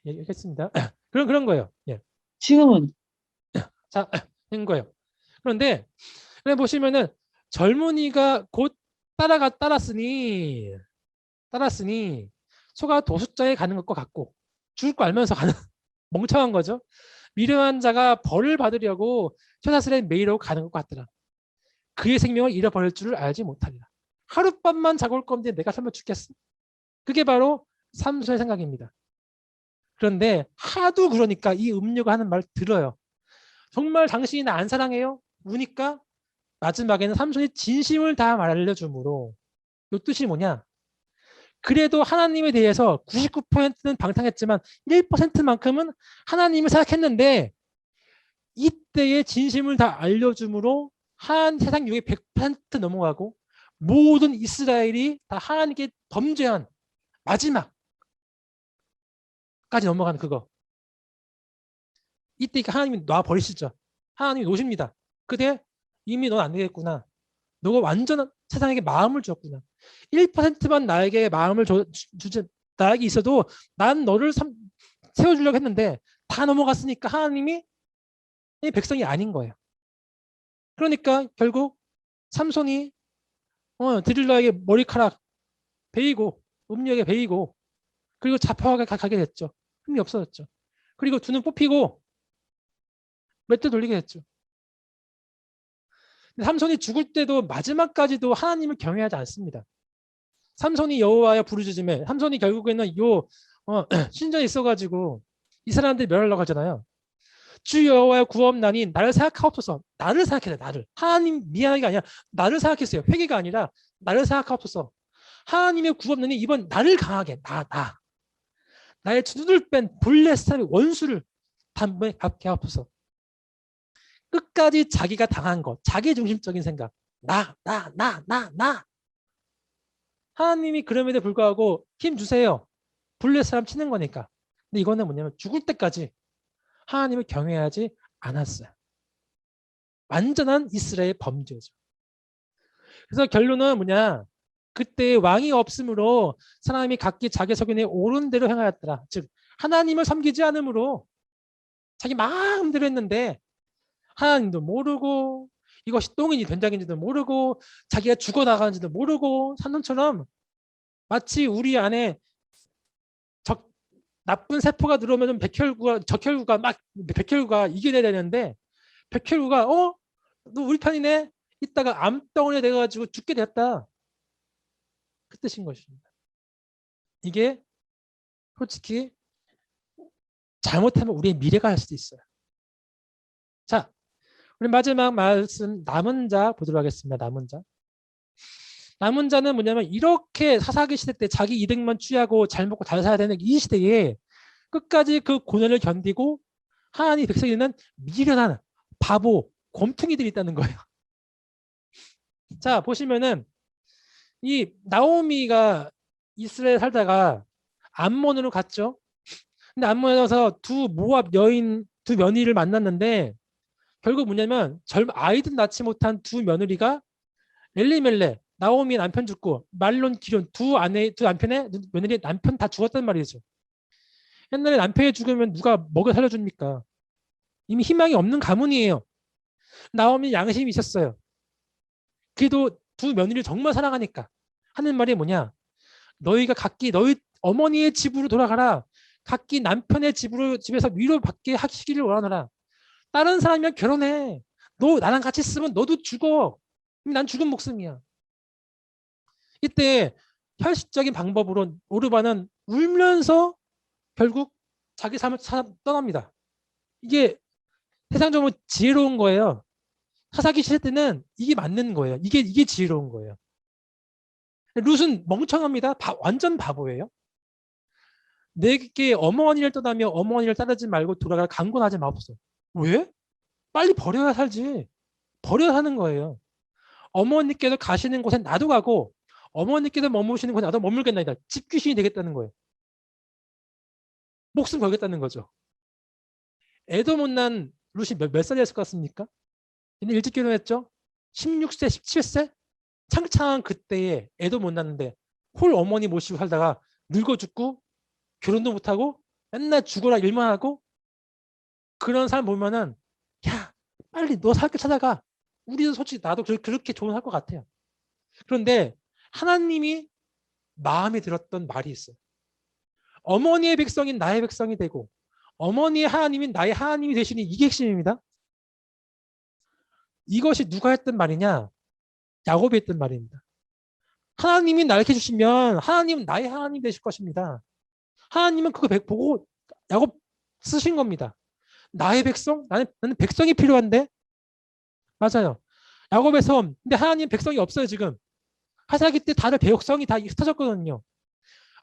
알겠습니다. 그런 거예요. 예. 지금은 자, 된 거예요. 그런데 보시면은 젊은이가 곧 따랐으니 소가 도숫자에 가는 것과 같고 죽을 거 알면서 가는 멍청한 거죠. 미련한 자가 벌을 받으려고 쇠사슬에 매이려고 가는 것 같더라. 그의 생명을 잃어버릴 줄을 알지 못하리라. 하룻밤만 자고 올 건데 내가 설마 죽겠어? 그게 바로 삼손의 생각입니다. 그런데 하도 그러니까 이 음료가 하는 말 들어요. 정말 당신이 나 안 사랑해요? 우니까 마지막에는 삼손이 진심을 다 알려주므로 이 뜻이 뭐냐? 그래도 하나님에 대해서 99%는 방탕했지만 1%만큼은 하나님을 생각했는데 이때의 진심을 다 알려주므로 세상 유의 100% 넘어가고 모든 이스라엘이 다 하나님께 범죄한 마지막까지 넘어가는 그거. 이때 하나님이 놔버리시죠. 하나님이 놓으십니다. 그대 이미 넌 안 되겠구나. 너가 완전 세상에게 마음을 주었구나. 1%만 나에게 마음을 주지 나에게 있어도 난 너를 세워주려고 했는데 다 넘어갔으니까 하나님이 백성이 아닌 거예요. 그러니까 결국 삼손이 드릴라에게 머리카락 베이고 음료에게 베이고 그리고 잡혀가게 가게 됐죠. 힘이 없어졌죠. 그리고 두 눈 뽑히고 맷대 돌리게 됐죠. 삼손이 죽을 때도 마지막까지도 하나님을 경외하지 않습니다. 삼손이 여호와여 부르짖음에 삼손이 결국에는 신전에 있어가지고 이 사람들이 멸하려고 하잖아요. 주 여호와여 구원나니 나를 생각하옵소서. 나를 생각해요. 나를. 하나님 미안한 게 아니라 나를 생각했어요. 회개가 아니라 나를 생각하옵소서. 하나님의 구원나니 이번 나를 강하게 나의 두들 뺀 블레 사람의 원수를 단번에 갚게 하옵소서. 끝까지 자기가 당한 것, 자기 중심적인 생각, 나. 하나님이 그럼에도 불구하고 힘 주세요. 블레 사람 치는 거니까. 근데 이거는 뭐냐면 죽을 때까지 하나님을 경외하지 않았어요. 완전한 이스라엘 범죄죠. 그래서 결론은 뭐냐? 그때 왕이 없으므로 사람이 각기 자기 소견에 옳은 대로 행하였더라. 즉 하나님을 섬기지 않으므로 자기 마음대로 했는데 하나님도 모르고 이것이 똥인지 된장인지도 모르고 자기가 죽어나가는지도 모르고 산 놈처럼 마치 우리 안에 나쁜 세포가 들어오면 적혈구가 막 백혈구가 이겨내야 되는데 백혈구가 너 우리 편이네 이따가 암덩어리 돼가지고 죽게 됐다. 그 뜻인 것입니다. 이게 솔직히 잘못하면 우리의 미래가 할 수도 있어요. 자, 우리 마지막 말씀 남은 자 보도록 하겠습니다. 남은 자. 남은 자는 뭐냐면 이렇게 사사기 시대 때 자기 이득만 취하고 잘 먹고 잘 살아야 되는 이 시대에 끝까지 그 고난을 견디고 하나님 백성에는 미련한 바보 곰퉁이들이 있다는 거예요. 자, 보시면은 이 나오미가 이스라엘 살다가 암몬으로 갔죠. 근데 암몬에 가서 두 모압 여인 두 며느리를 만났는데 결국 뭐냐면 아이들 낳지 못한 두 며느리가 엘리멜레 나오미 남편 죽고 말론 기론 두 남편의 며느리 남편 다 죽었단 말이죠. 옛날에 남편이 죽으면 누가 먹여 살려줍니까? 이미 희망이 없는 가문이에요. 나오미 양심이 있었어요. 그래도 두 며느리를 정말 사랑하니까 하는 말이 뭐냐? 너희가 각기 너희 어머니의 집으로 돌아가라. 각기 남편의 집에서 위로받게 하시기를 원하노라. 다른 사람이랑 결혼해. 너 나랑 같이 있으면 너도 죽어. 난 죽은 목숨이야. 이때 현실적인 방법으로 오르반은 울면서 결국 자기 삶을 떠납니다. 이게 세상적으로 지혜로운 거예요. 사사기 시대 때는 이게 맞는 거예요. 이게 지혜로운 거예요. 룻은 멍청합니다. 완전 바보예요. 내게 어머니를 떠나며 어머니를 따르지 말고 돌아갈 강권하지 마옵소서. 왜? 빨리 버려야 살지. 버려야 하는 거예요. 어머니께서 가시는 곳에 나도 가고 어머니께서 머무시는 곳에 나도 머물겠나이다. 집귀신이 되겠다는 거예요. 목숨 걸겠다는 거죠. 애도 못난 룻이 몇 살이었을 것 같습니까? 얘는 일찍 결혼했죠. 16세, 17세? 창창한 그때에 애도 못 낳는데 홀 어머니 모시고 살다가 늙어 죽고 결혼도 못하고 맨날 죽어라 일만 하고 그런 사람 보면은 야 빨리 너 살 길 찾아가. 우리도 솔직히 나도 그렇게 조언할 것 같아요. 그런데 하나님이 마음에 들었던 말이 있어요. 어머니의 백성인 나의 백성이 되고 어머니의 하나님인 나의 하나님이 되시니 이게 핵심입니다. 이것이 누가 했던 말이냐? 야곱이 했던 말입니다. 하나님이 나를 이렇게 주시면 하나님은 나의 하나님 되실 것입니다. 하나님은 그거 보고 야곱 쓰신 겁니다. 나의 백성? 나는 백성이 필요한데? 맞아요. 야곱의 섬. 근데 하나님 백성이 없어요 지금. 하사기 때 다들 백성이 다 흩어졌거든요.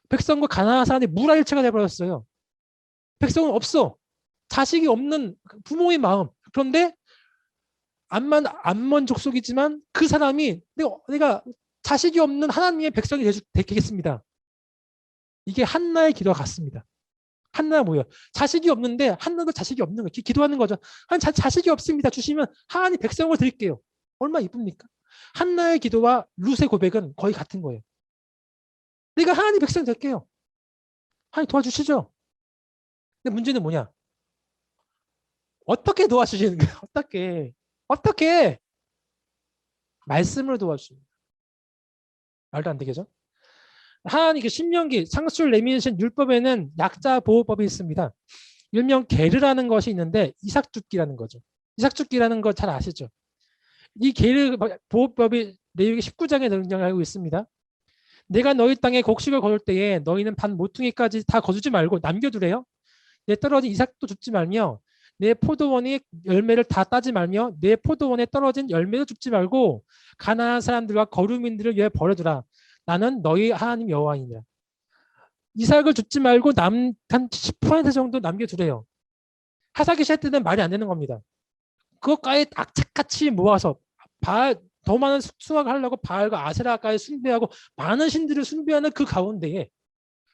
백성과 가나안 사람이 무라일체가 돼버렸어요. 백성은 없어. 자식이 없는 부모의 마음. 그런데 암몬 족속이지만 그 사람이 내가 자식이 없는 하나님의 백성이 되겠습니다. 이게 한나의 기도와 같습니다. 한나가 뭐예요? 자식이 없는데 한나도 자식이 없는 거예요. 기도하는 거죠. 자식이 없습니다. 주시면 하나님 백성을 드릴게요. 얼마나 이쁩니까? 한나의 기도와 룻의 고백은 거의 같은 거예요. 내가 하나님 백성 될게요. 하나님 도와주시죠. 근데 문제는 뭐냐? 어떻게 도와주시는 거예요? 어떻게? 말씀으로 도와주십니다. 말도 안 되겠죠? 하나님 신명기 창출 내미신 율법에는 약자 보호법이 있습니다. 일명 게르라는 것이 있는데 이삭죽기라는 거죠. 이삭죽기라는 거 잘 아시죠? 이 게르 보호법이 레위기 19장에 등장하고 있습니다. 내가 너희 땅에 곡식을 거둘 때에 너희는 반 모퉁이까지 다 거두지 말고 남겨두래요. 내 떨어진 이삭도 줍지 말며 내 포도원의 열매를 다 따지 말며 내 포도원에 떨어진 열매도 줍지 말고 가나안 사람들과 거류민들을 위해 버려두라. 나는 너희 하나님 여호와이니라. 이삭을 줍지 말고 한 10% 정도 남겨두래요. 하사기 시대 때는 말이 안 되는 겁니다. 그것까지 악착같이 모아서 더 많은 수확을 하려고 바알과 아세라까지 숭배하고 많은 신들을 숭배하는 그 가운데에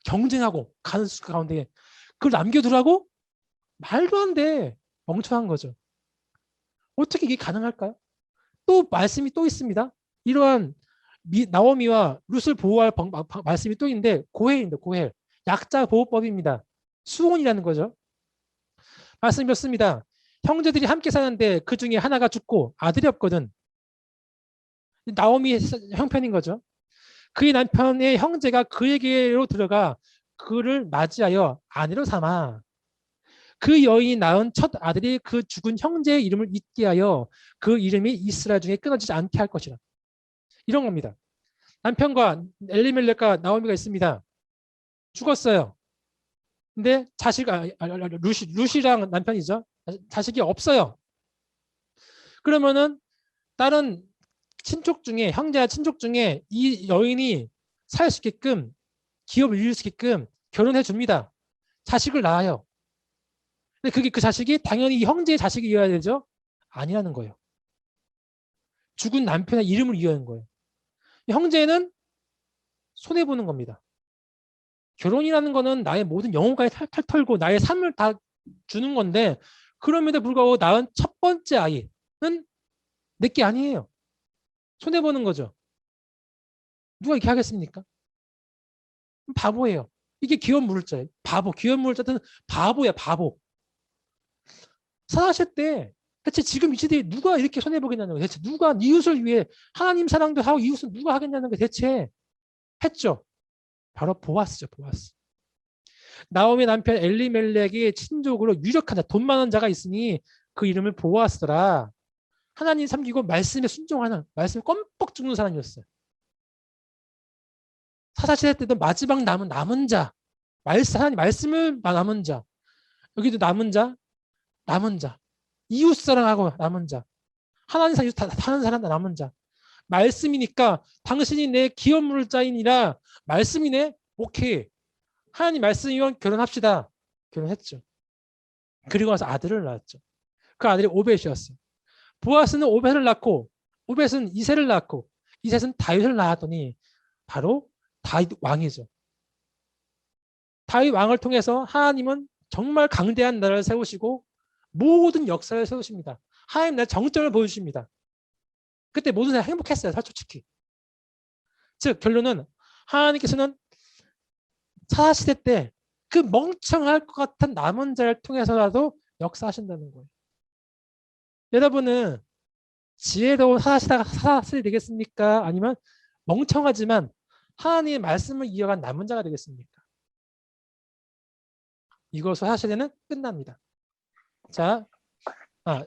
경쟁하고 가는 가운데에 그걸 남겨두라고? 말도 안 돼. 멍청한 거죠. 어떻게 이게 가능할까요? 또 말씀이 또 있습니다. 이러한 나오미와 룻을 보호할 말씀이 또 있는데 고헬입니다. 고헬. 약자 보호법입니다. 수혼이라는 거죠. 말씀드렸습니다. 형제들이 함께 사는데 그 중에 하나가 죽고 아들이 없거든. 나오미 형편인 거죠. 그의 남편의 형제가 그에게로 들어가 그를 맞이하여 아내로 삼아 그 여인이 낳은 첫 아들이 그 죽은 형제의 이름을 잊게 하여 그 이름이 이스라엘 중에 끊어지지 않게 할 것이라. 이런 겁니다. 남편과 엘리멜렉과 나오미가 있습니다. 죽었어요. 근데 루시랑 남편이죠. 자식이 없어요. 그러면은 다른 친족 중에 형제와 친족 중에 이 여인이 살 수 있게끔 기업을 이룰 수 있게끔 결혼해 줍니다. 자식을 낳아요. 근데 그게 그 자식이 당연히 이 형제의 자식이어야 되죠? 아니라는 거예요. 죽은 남편의 이름을 이어야 하는 거예요. 형제는 손해보는 겁니다. 결혼이라는 거는 나의 모든 영혼까지 탈탈 털고 나의 삶을 다 주는 건데 그럼에도 불구하고 낳은 첫 번째 아이는 내게 아니에요. 손해보는 거죠. 누가 이렇게 하겠습니까? 바보예요. 이게 기업 물자예요. 바보. 기업 물자는 바보야, 바보. 사실 때 대체 지금 이 시대에 누가 이렇게 손해보겠냐는 거예요. 대체 누가 이웃을 위해 하나님 사랑도 하고 이웃을 누가 하겠냐는 거 대체 했죠. 바로 보아스죠. 보아스. 나오미 남편 엘리멜렉의 친족으로 유력한 자, 돈 많은 자가 있으니 그 이름을 보아스더라. 하나님 섬기고 말씀에 순종하는, 말씀에 껌뻑 죽는 사람이었어요. 사사시대 때도 마지막 남은 자, 하나님 말씀을 남은 자, 여기도 남은 자, 이웃 사랑하고 남은 자, 하나님 사는 사람 남은 자. 말씀이니까 당신이 내 기업 물자이니라 말씀이네. 오케이. 하나님 말씀이면 결혼합시다. 결혼했죠. 그리고 나서 아들을 낳았죠. 그 아들이 오벳이었어요. 보아스는 오벳을 낳고 오벳은 이새를 낳고 이새는 다윗을 낳았더니 바로 다윗 왕이죠. 다윗 왕을 통해서 하나님은 정말 강대한 나라를 세우시고 모든 역사를 세우십니다. 하나님 나라의 정점을 보여주십니다. 그때 모든 사람이 행복했어요. 솔직히. 즉 결론은 하나님께서는 사사시대 때 그 멍청할 것 같은 남은 자를 통해서라도 역사하신다는 거예요. 여러분은 지혜로운 사사시대 되겠습니까? 아니면 멍청하지만 하나님의 말씀을 이어간 남은 자가 되겠습니까? 이것으로 사사시대는 끝납니다. 자,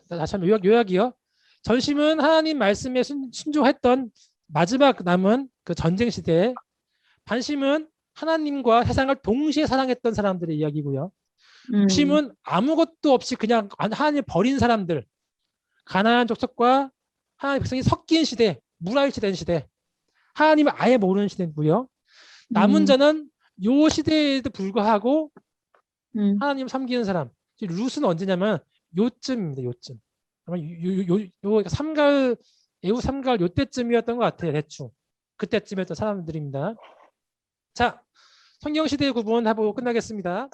다시 한번 요약이요. 전심은 하나님 말씀에 순종했던 마지막 남은 그 전쟁 시대에, 반심은 하나님과 세상을 동시에 사랑했던 사람들의 이야기고요. 육심은 아무것도 없이 그냥 하나님 버린 사람들, 가나안 족속과 하나님 백성이 섞인 시대, 무라일시된 시대, 하나님을 아예 모르는 시대고요. 남은 자는 요 시대에도 불구하고 하나님 섬기는 사람. 룻은 언제냐면 요쯤입니다. 요쯤. 아마 요 삼가을, 애후 삼가을 요때쯤이었던 것 같아요. 대충. 그때쯤이었던 사람들입니다. 자, 성경시대 구분하고 끝나겠습니다.